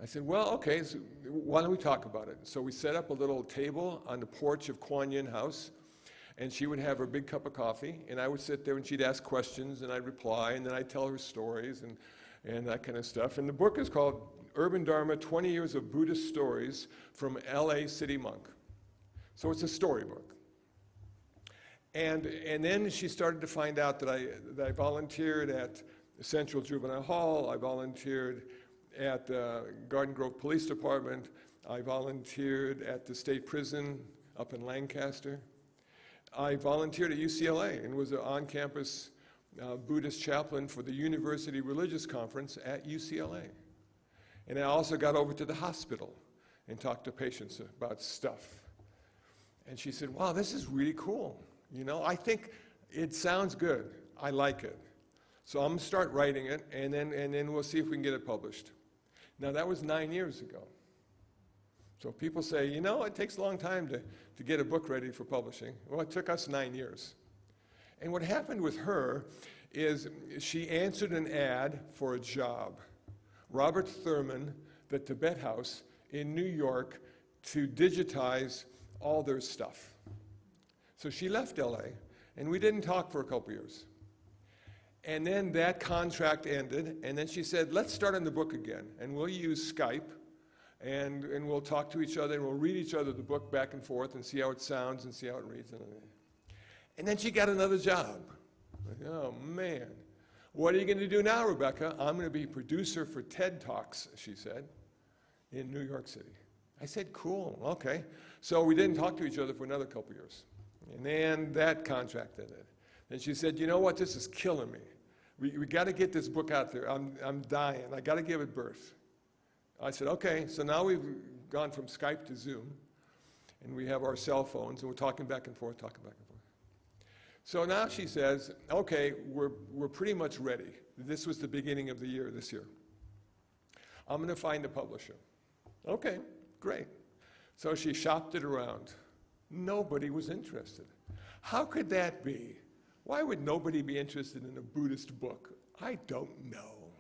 I said, well, okay, so why don't we talk about it? So we set up a little table on the porch of Kuan Yin House, and she would have her big cup of coffee, and I would sit there and she'd ask questions, and I'd reply, and then I'd tell her stories and that kind of stuff. And the book is called Urban Dharma, 20 Years of Buddhist Stories from L.A. City Monk. So it's a storybook. And then she started to find out that I volunteered at Central Juvenile Hall, I volunteered at the Garden Grove Police Department, I volunteered at the state prison up in Lancaster. I volunteered at UCLA and was an on-campus Buddhist chaplain for the University Religious Conference at UCLA. And I also got over to the hospital and talked to patients about stuff. And she said, wow, this is really cool. I think it sounds good. I like it. So I'm going to start writing it, and then we'll see if we can get it published. Now, that was 9 years ago. So people say, it takes a long time to get a book ready for publishing. Well, it took us 9 years. And what happened with her is she answered an ad for a job. Robert Thurman, the Tibet House in New York, to digitize all their stuff. So she left LA, and we didn't talk for a couple years. And then that contract ended, and then she said, let's start on the book again, and we'll use Skype, and we'll talk to each other, and we'll read each other the book back and forth and see how it sounds and see how it reads. And then she got another job. Oh, man. What are you going to do now, Rebecca? I'm going to be producer for TED Talks, she said, in New York City. I said, cool, okay. So we didn't talk to each other for another couple years. And then that contract ended. And she said, you know what, this is killing me. We got to get this book out there. I'm dying. I got to give it birth. I said, okay. So now we've gone from Skype to Zoom, and we have our cell phones, and we're talking back and forth, So now she says, okay, we're pretty much ready. This was the beginning of the year, this year. I'm going to find a publisher. Okay, great. So she shopped it around. Nobody was interested. How could that be? Why would nobody be interested in a Buddhist book? I don't know.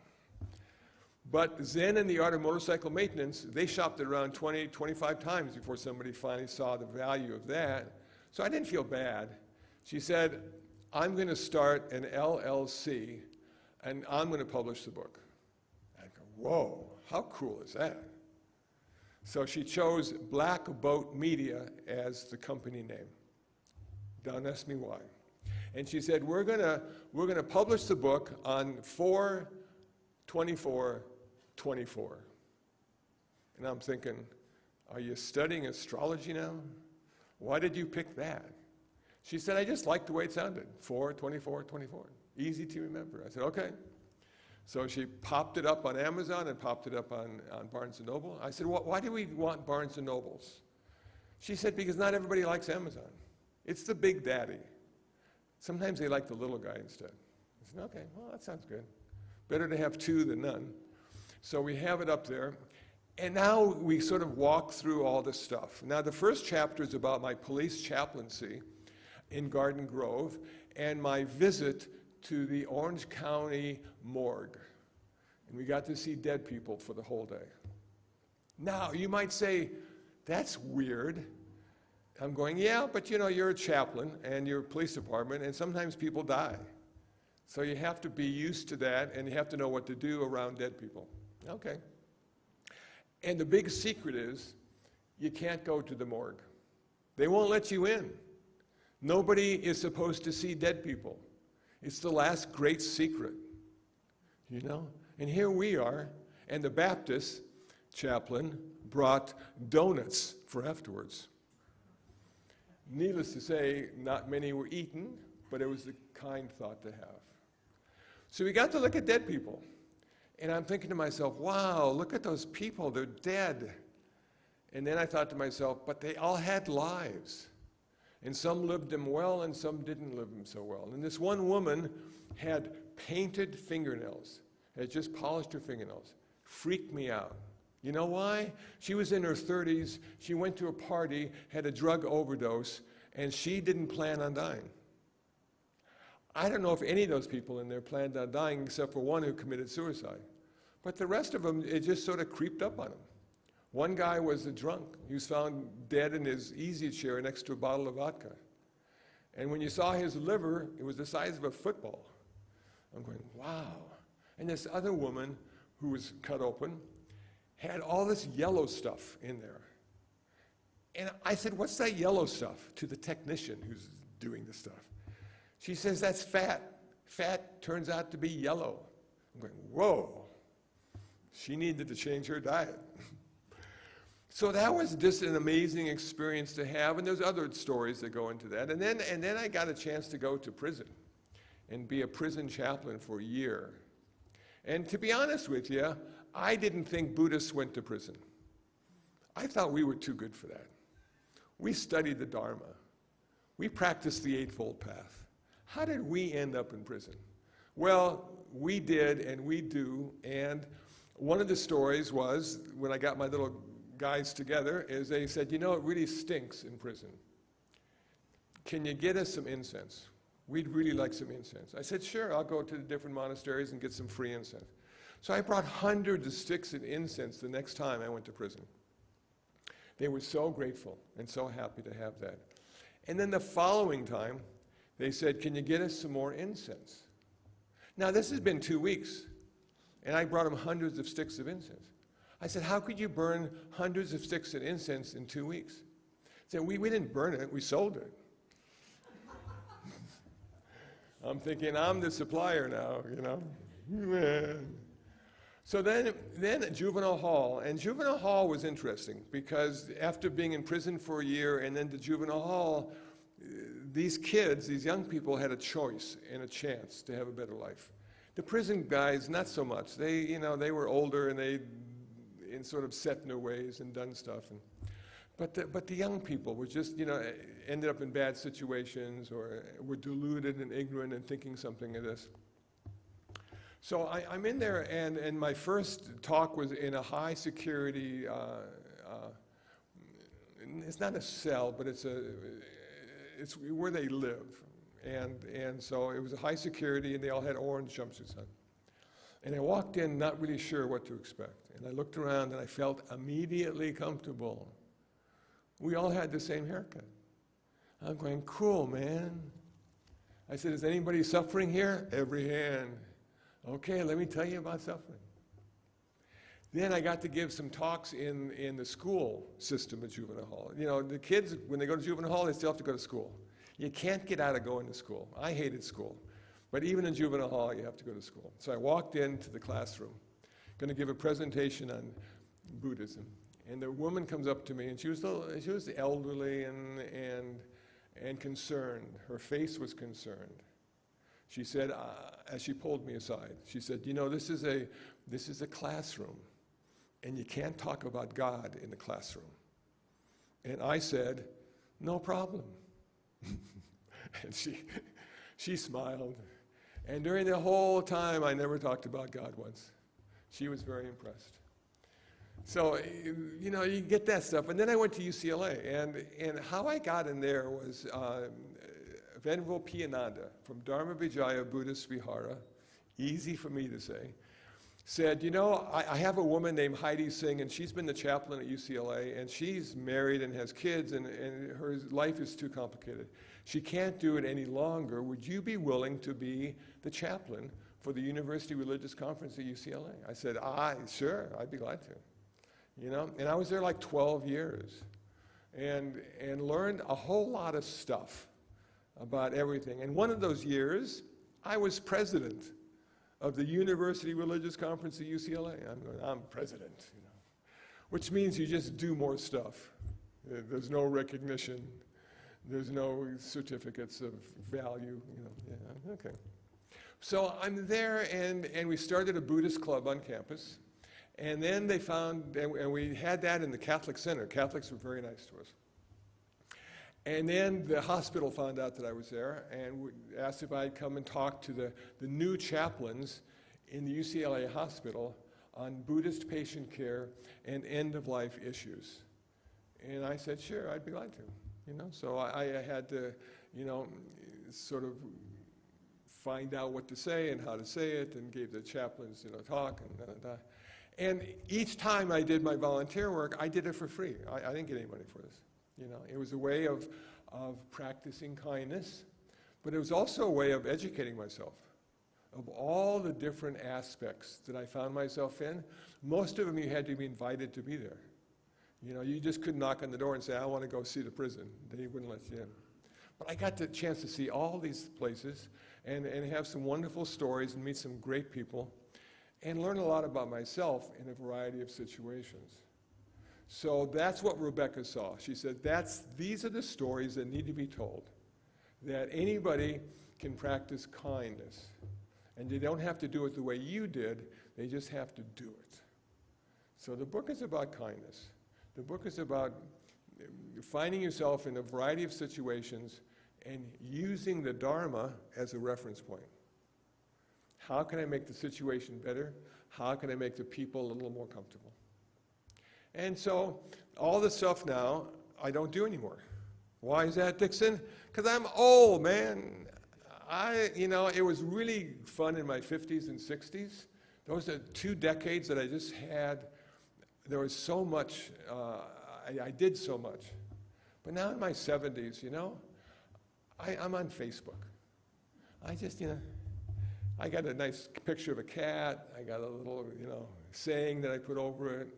But Zen and the Art of Motorcycle Maintenance, they shopped it around 20, 25 times before somebody finally saw the value of that. So I didn't feel bad. She said, I'm going to start an LLC, and I'm going to publish the book. I go, whoa, how cool is that? So she chose Black Boat Media as the company name. Don't ask me why. And she said, we're gonna publish the book on 4/24/24. And I'm thinking, are you studying astrology now? Why did you pick that? She said, I just liked the way it sounded. 4/24/24. Easy to remember. I said, okay. So she popped it up on Amazon and popped it up on Barnes & Noble. I said, why do we want Barnes & Nobles? She said, because not everybody likes Amazon. It's the big daddy. Sometimes they like the little guy instead. I said, okay, well, that sounds good. Better to have two than none. So we have it up there. And now we sort of walk through all this stuff. Now, the first chapter is about my police chaplaincy in Garden Grove and my visit to the Orange County morgue. And we got to see dead people for the whole day. Now, you might say, that's weird. I'm going, yeah, but you're a chaplain and you're a police department, and sometimes people die. So you have to be used to that, and you have to know what to do around dead people. Okay. And the big secret is, you can't go to the morgue. They won't let you in. Nobody is supposed to see dead people. It's the last great secret, And here we are, and the Baptist chaplain brought donuts for afterwards. Needless to say, not many were eaten, but it was a kind thought to have. So we got to look at dead people. And I'm thinking to myself, wow, look at those people, they're dead. And then I thought to myself, but they all had lives. And some lived them well and some didn't live them so well. And this one woman had painted fingernails, had just polished her fingernails. Freaked me out. You know why? She was in her 30s, she went to a party, had a drug overdose, and she didn't plan on dying. I don't know if any of those people in there planned on dying except for one who committed suicide. But the rest of them, it just sort of creeped up on them. One guy was a drunk. He was found dead in his easy chair next to a bottle of vodka. And when you saw his liver, it was the size of a football. I'm going, wow. And this other woman who was cut open had all this yellow stuff in there. And I said, what's that yellow stuff? To the technician who's doing the stuff. She says, that's fat. Fat turns out to be yellow. I'm going, whoa. She needed to change her diet. So that was just an amazing experience to have, and there's other stories that go into that. And then I got a chance to go to prison and be a prison chaplain for a year. And to be honest with you, I didn't think Buddhists went to prison. I thought we were too good for that. We studied the Dharma. We practiced the Eightfold Path. How did we end up in prison? Well, we did and we do, and one of the stories was, when I got my little guys together, is they said, you know, it really stinks in prison. Can you get us some incense? We'd really like some incense. I said, sure, I'll go to the different monasteries and get some free incense. So I brought hundreds of sticks of incense the next time I went to prison. They were so grateful and so happy to have that. And then the following time, they said, can you get us some more incense? Now, this has been 2 weeks, and I brought them hundreds of sticks of incense. I said, how could you burn hundreds of sticks of incense in 2 weeks? They said, we didn't burn it, we sold it. I'm thinking, I'm the supplier now, you know. Man. So then juvenile hall, and juvenile hall was interesting because after being in prison for a year and then to juvenile hall, these kids, these young people had a choice and a chance to have a better life. The prison guys, not so much. They, you know, they were older and they sort of set in their ways and done stuff. But the young people were just, you know, ended up in bad situations or were deluded and ignorant and thinking something of this. So I'm in there, and my first talk was in a high security, it's not a cell, but it's where they live. And so it was a high security, and they all had orange jumpsuits on. And I walked in not really sure what to expect. And I looked around, and I felt immediately comfortable. We all had the same haircut. I'm going, cool, man. I said, is anybody suffering here? Every hand. Okay, let me tell you about suffering. Then I got to give some talks in the school system at juvenile hall. You know, the kids, when they go to juvenile hall, they still have to go to school. You can't get out of going to school. I hated school. But even in juvenile hall, you have to go to school. So I walked into the classroom, going to give a presentation on Buddhism. And the woman comes up to me, and she was elderly and concerned. Her face was concerned. She said, as she pulled me aside, she said, you know, this is a classroom, and you can't talk about God in the classroom. And I said, no problem. And she smiled. And during the whole time, I never talked about God once. She was very impressed. So, you know, you get that stuff. And then I went to UCLA, and how I got in there was Venerable Piyananda from Dharma Vijaya Buddhist Vihara, easy for me to say, said, you know, I have a woman named Heidi Singh, and she's been the chaplain at UCLA, and she's married and has kids, and her life is too complicated. She can't do it any longer. Would you be willing to be the chaplain for the University Religious Conference at UCLA? I said, sure, I'd be glad to. You know, and I was there like 12 years and learned a whole lot of stuff about everything. And one of those years, I was president of the University Religious Conference at UCLA. I'm president, you know, which means you just do more stuff. There's no recognition. There's no certificates of value, you know, yeah, okay. So I'm there, and we started a Buddhist club on campus. And then they found, and we had that in the Catholic Center. Catholics were very nice to us. And then the hospital found out that I was there and asked if I'd come and talk to the new chaplains in the UCLA hospital on Buddhist patient care and end-of-life issues. And I said, sure, I'd be glad to. You know, so I had to, you know, sort of find out what to say and how to say it, and gave the chaplains, you know, talk and And each time I did my volunteer work, I did it for free. I didn't get any money for this. You know, it was a way of practicing kindness, but it was also a way of educating myself of all the different aspects that I found myself in. Most of them you had to be invited to be there. You know, you just couldn't knock on the door and say, I want to go see the prison. They wouldn't let you in. But I got the chance to see all these places and have some wonderful stories and meet some great people and learn a lot about myself in a variety of situations. So that's what Rebecca saw. She said, these are the stories that need to be told, that anybody can practice kindness. And they don't have to do it the way you did, they just have to do it. So the book is about kindness. The book is about finding yourself in a variety of situations and using the Dharma as a reference point. How can I make the situation better? How can I make the people a little more comfortable? And so all this stuff now, I don't do anymore. Why is that, Dixon? Because I'm old, man. You know, it was really fun in my 50s and 60s. Those are 2 decades that I just had. There was so much, I did so much. But now in my 70s, you know, I'm on Facebook. I just, you know, I got a nice picture of a cat. I got a little, you know, saying that I put over it.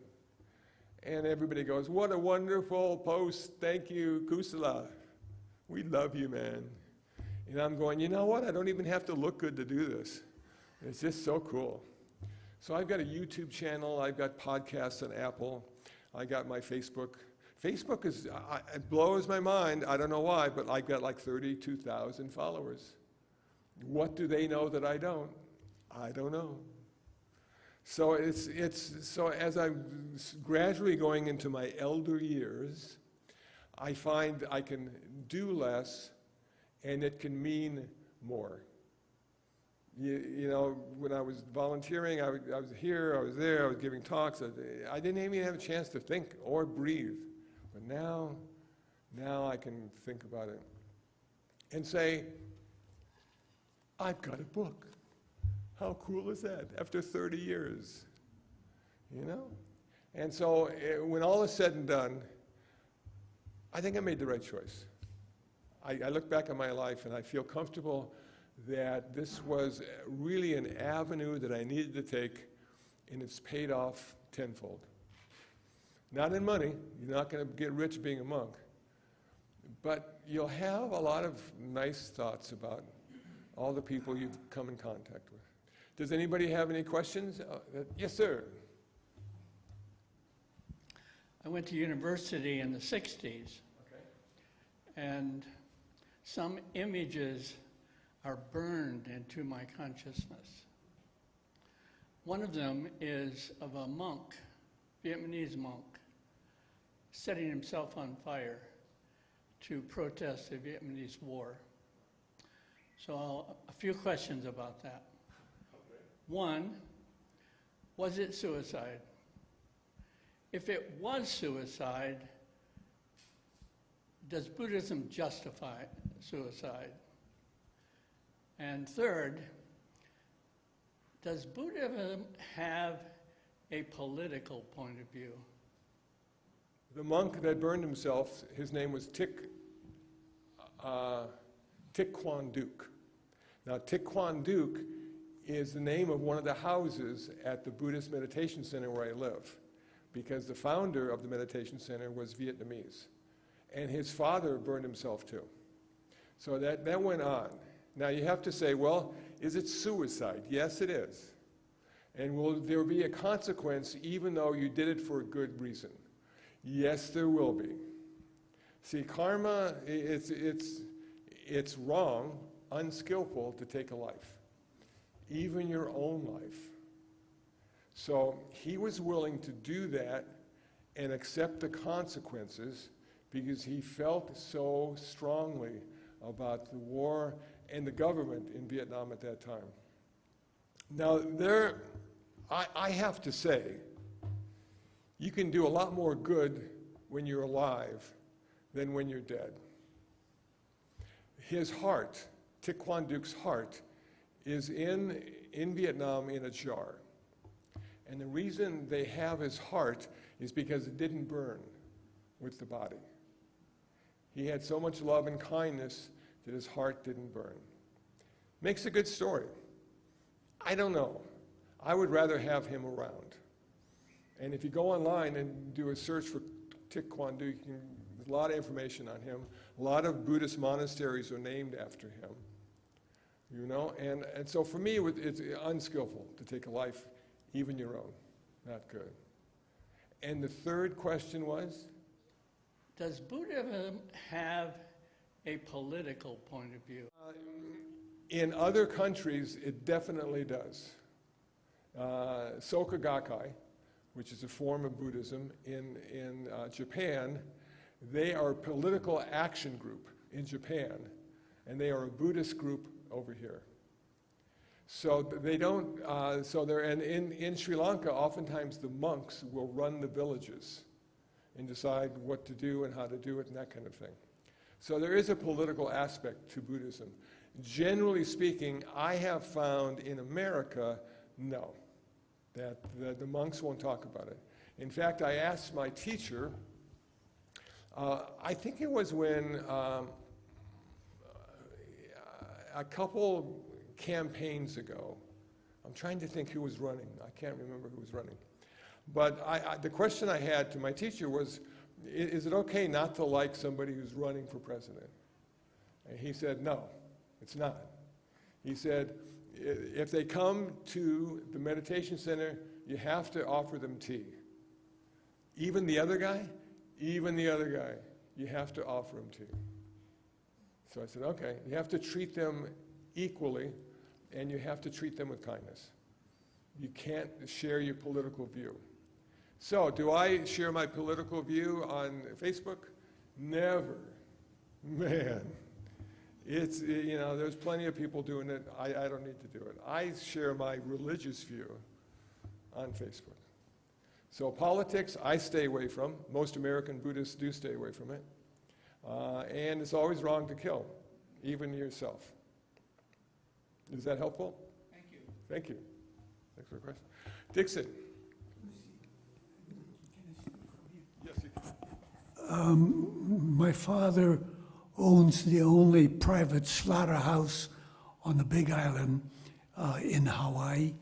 And everybody goes, what a wonderful post. Thank you, Kusala. We love you, man. And I'm going, you know what? I don't even have to look good to do this. It's just so cool. So I've got a YouTube channel. I've got podcasts on Apple. I got my Facebook. Facebook is, it blows my mind. I don't know why, but I've got like 32,000 followers. What do they know that I don't? I don't know. So so as I'm gradually going into my elder years, I find I can do less, and it can mean more. You know, when I was volunteering, I was here, I was there, I was giving talks. I didn't even have a chance to think or breathe. But now I can think about it and say, I've got a book. How cool is that after 30 years? You know? And so when all is said and done, I think I made the right choice. I look back on my life and I feel comfortable that this was really an avenue that I needed to take, and it's paid off tenfold. Not in money, you're not going to get rich being a monk, but you'll have a lot of nice thoughts about all the people you've come in contact with. Does anybody have any questions? Yes, sir. I went to university in the 60s, Okay. and some images are burned into my consciousness. One of them is of a monk, Vietnamese monk, setting himself on fire to protest the Vietnamese War. So a few questions about that. Okay. One, was it suicide? If it was suicide, does Buddhism justify suicide? And third, does Buddhism have a political point of view? The monk that burned himself, his name was Thich Quang Duc. Now, Thich Quang Duc is the name of one of the houses at the Buddhist meditation center where I live, because the founder of the meditation center was Vietnamese. And his father burned himself too. So that went on. Now you have to say, well, is it suicide? Yes, it is. And will there be a consequence even though you did it for a good reason? Yes, there will be. See, karma, it's wrong, unskillful to take a life, even your own life. So he was willing to do that and accept the consequences because he felt so strongly about the war and the government in Vietnam at that time. Now, I have to say, you can do a lot more good when you're alive than when you're dead. His heart, Thich Quang Duc's heart, is in Vietnam in a jar. And the reason they have his heart is because it didn't burn with the body. He had so much love and kindness that his heart didn't burn. Makes a good story. I don't know. I would rather have him around. And if you go online and do a search for Thich Quang Duc, there's a lot of information on him. A lot of Buddhist monasteries are named after him. You know, and so for me, it's unskillful to take a life, even your own. Not good. And the third question was? Does Buddhism have a political point of view? In other countries, it definitely does. Soka Gakkai, which is a form of Buddhism in Japan, they are a political action group in Japan, and they are a Buddhist group over here. So they don't, and in Sri Lanka, oftentimes the monks will run the villages and decide what to do and how to do it and that kind of thing. So there is a political aspect to Buddhism. Generally speaking, I have found in America, no, that the monks won't talk about it. In fact, I asked my teacher, I think it was when a couple campaigns ago, I'm trying to think who was running. I can't remember who was running. But the question I had to my teacher was, is it okay not to like somebody who's running for president? And he said, no, it's not. He said, if they come to the meditation center, you have to offer them tea. Even the other guy, you have to offer him tea. So I said, okay, you have to treat them equally, and you have to treat them with kindness. You can't share your political view. So, do I share my political view on Facebook? Never. Man. It's, you know, there's plenty of people doing it. I don't need to do it. I share my religious view on Facebook. So politics, I stay away from. Most American Buddhists do stay away from it. And it's always wrong to kill, even yourself. Is that helpful? Thank you. Thank you. Thanks for the question. Dixon. Yes, you can. My father owns the only private slaughterhouse on the Big Island in Hawaii.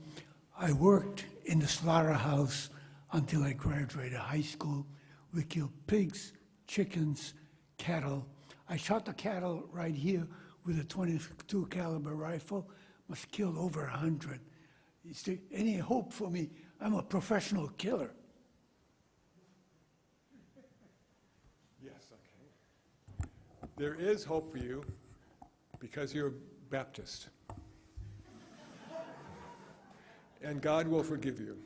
I worked in the slaughterhouse until I graduated high school. We killed pigs, chickens, cattle. I shot the cattle right here with a .22 caliber rifle. Must kill over 100. Is there any hope for me? I'm a professional killer. Yes, okay. There is hope for you because you're Baptist. And God will forgive you.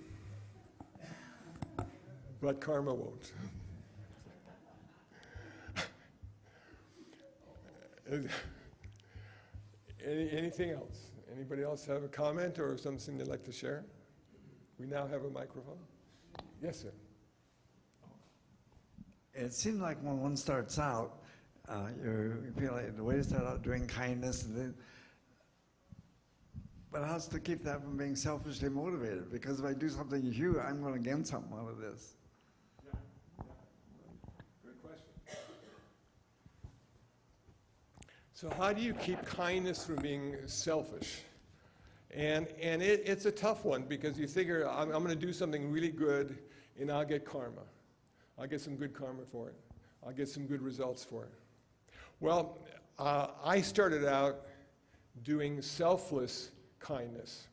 But karma won't. Anything else? Anybody else have a comment or something they'd like to share? We now have a microphone. Yes, sir. It seems like when one starts out, you feel like the way to start out doing kindness, but how to keep that from being selfishly motivated? Because if I do something huge, I'm going to gain something out of this. Yeah. Good question. So how do you keep kindness from being selfish? And it's a tough one because you figure, I'm going to do something really good and I'll get karma. I'll get some good karma for it. I'll get some good results for it. Well, I started out doing selfless kindness.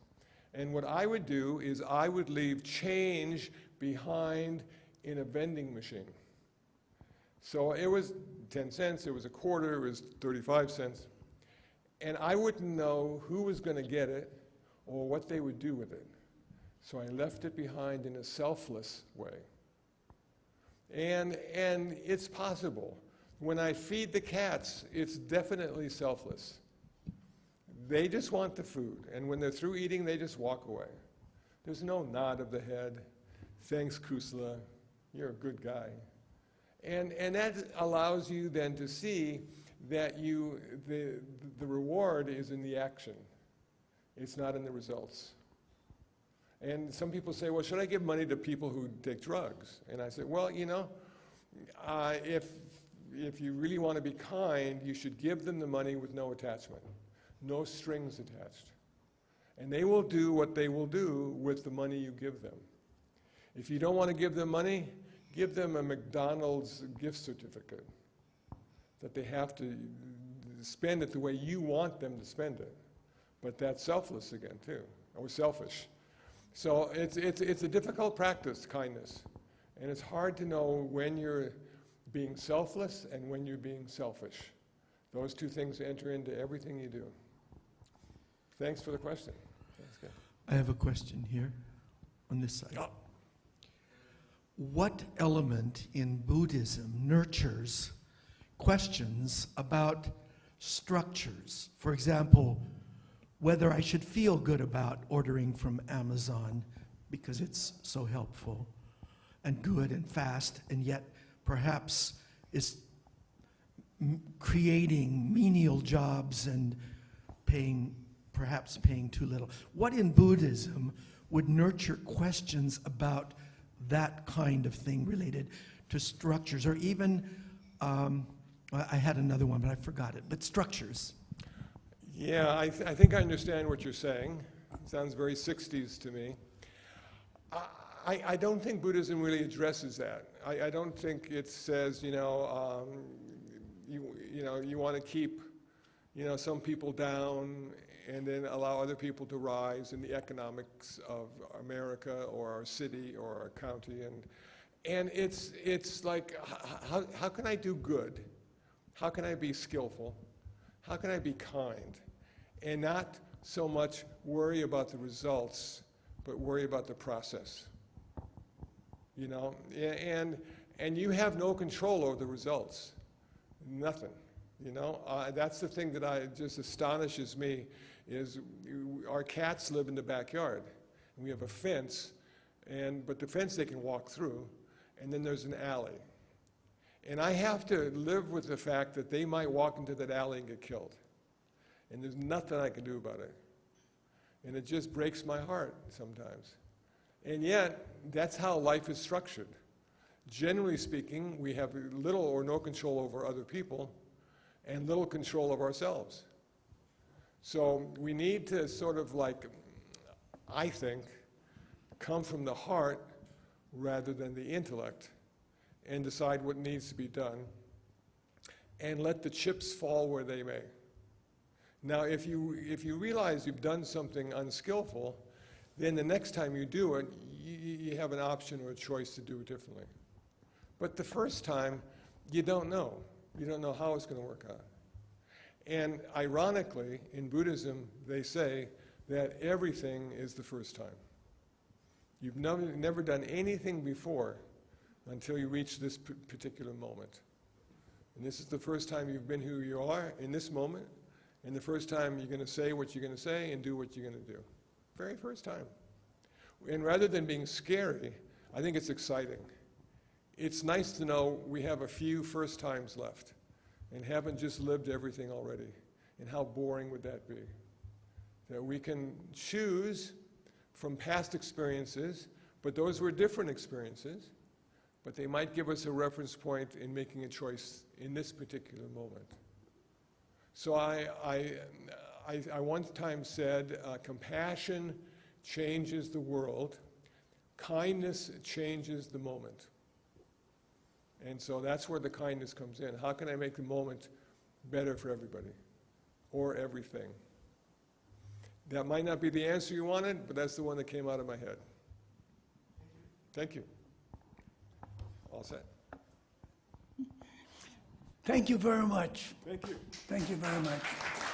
And what I would do is I would leave change behind in a vending machine. So it was 10 cents, it was a quarter, it was 35 cents. And I wouldn't know who was going to get it or what they would do with it. So I left it behind in a selfless way. And it's possible. When I feed the cats, it's definitely selfless. They just want the food, and when they're through eating, they just walk away. There's no nod of the head. Thanks, Kusala. You're a good guy. And that allows you then to see that the reward is in the action. It's not in the results. And some people say, well, should I give money to people who take drugs? And I say, well, you know, if you really want to be kind, you should give them the money with no attachment, no strings attached. And they will do what they will do with the money you give them. If you don't want to give them money, give them a McDonald's gift certificate that they have to spend it the way you want them to spend it. But that's selfless again, too, or selfish. So it's a difficult practice, kindness. And it's hard to know when you're being selfless and when you're being selfish. Those two things enter into everything you do. Thanks for the question. That's good. I have a question here on this side. Oh. What element in Buddhism nurtures questions about structures? For example, whether I should feel good about ordering from Amazon because it's so helpful and good and fast, and yet perhaps is creating menial jobs and perhaps paying too little. What in Buddhism would nurture questions about that kind of thing related to structures, or even, I had another one, but I forgot it, but structures. Yeah, I think I understand what you're saying. It sounds very 60s to me. I don't think Buddhism really addresses that. I don't think it says, you want to keep, some people down and then allow other people to rise in the economics of America or our city or our county. And it's like, how can I do good? How can I be skillful? How can I be kind? And not so much worry about the results, but worry about the process. And you have no control over the results. Nothing. That's the thing that just astonishes me, is our cats live in the backyard. And we have a fence, but the fence they can walk through, and then there's an alley. And I have to live with the fact that they might walk into that alley and get killed. And there's nothing I can do about it. And it just breaks my heart sometimes. And yet, that's how life is structured. Generally speaking, we have little or no control over other people and little control of ourselves. So we need to sort of I think, come from the heart rather than the intellect and decide what needs to be done and let the chips fall where they may. Now, if you realize you've done something unskillful, then the next time you do it, you have an option or a choice to do it differently. But the first time, you don't know. You don't know how it's going to work out. And ironically, in Buddhism, they say that everything is the first time. You've never done anything before until you reach this particular moment. And this is the first time you've been who you are in this moment, and the first time you're going to say what you're going to say and do what you're going to do. Very first time. And rather than being scary, I think it's exciting. It's nice to know we have a few first times left and haven't just lived everything already. And how boring would that be? That we can choose from past experiences, but those were different experiences, but they might give us a reference point in making a choice in this particular moment. So I one time said, compassion changes the world, kindness changes the moment. And so that's where the kindness comes in. How can I make the moment better for everybody or everything? That might not be the answer you wanted, but that's the one that came out of my head. Thank you. All set. Thank you very much. Thank you. Thank you very much.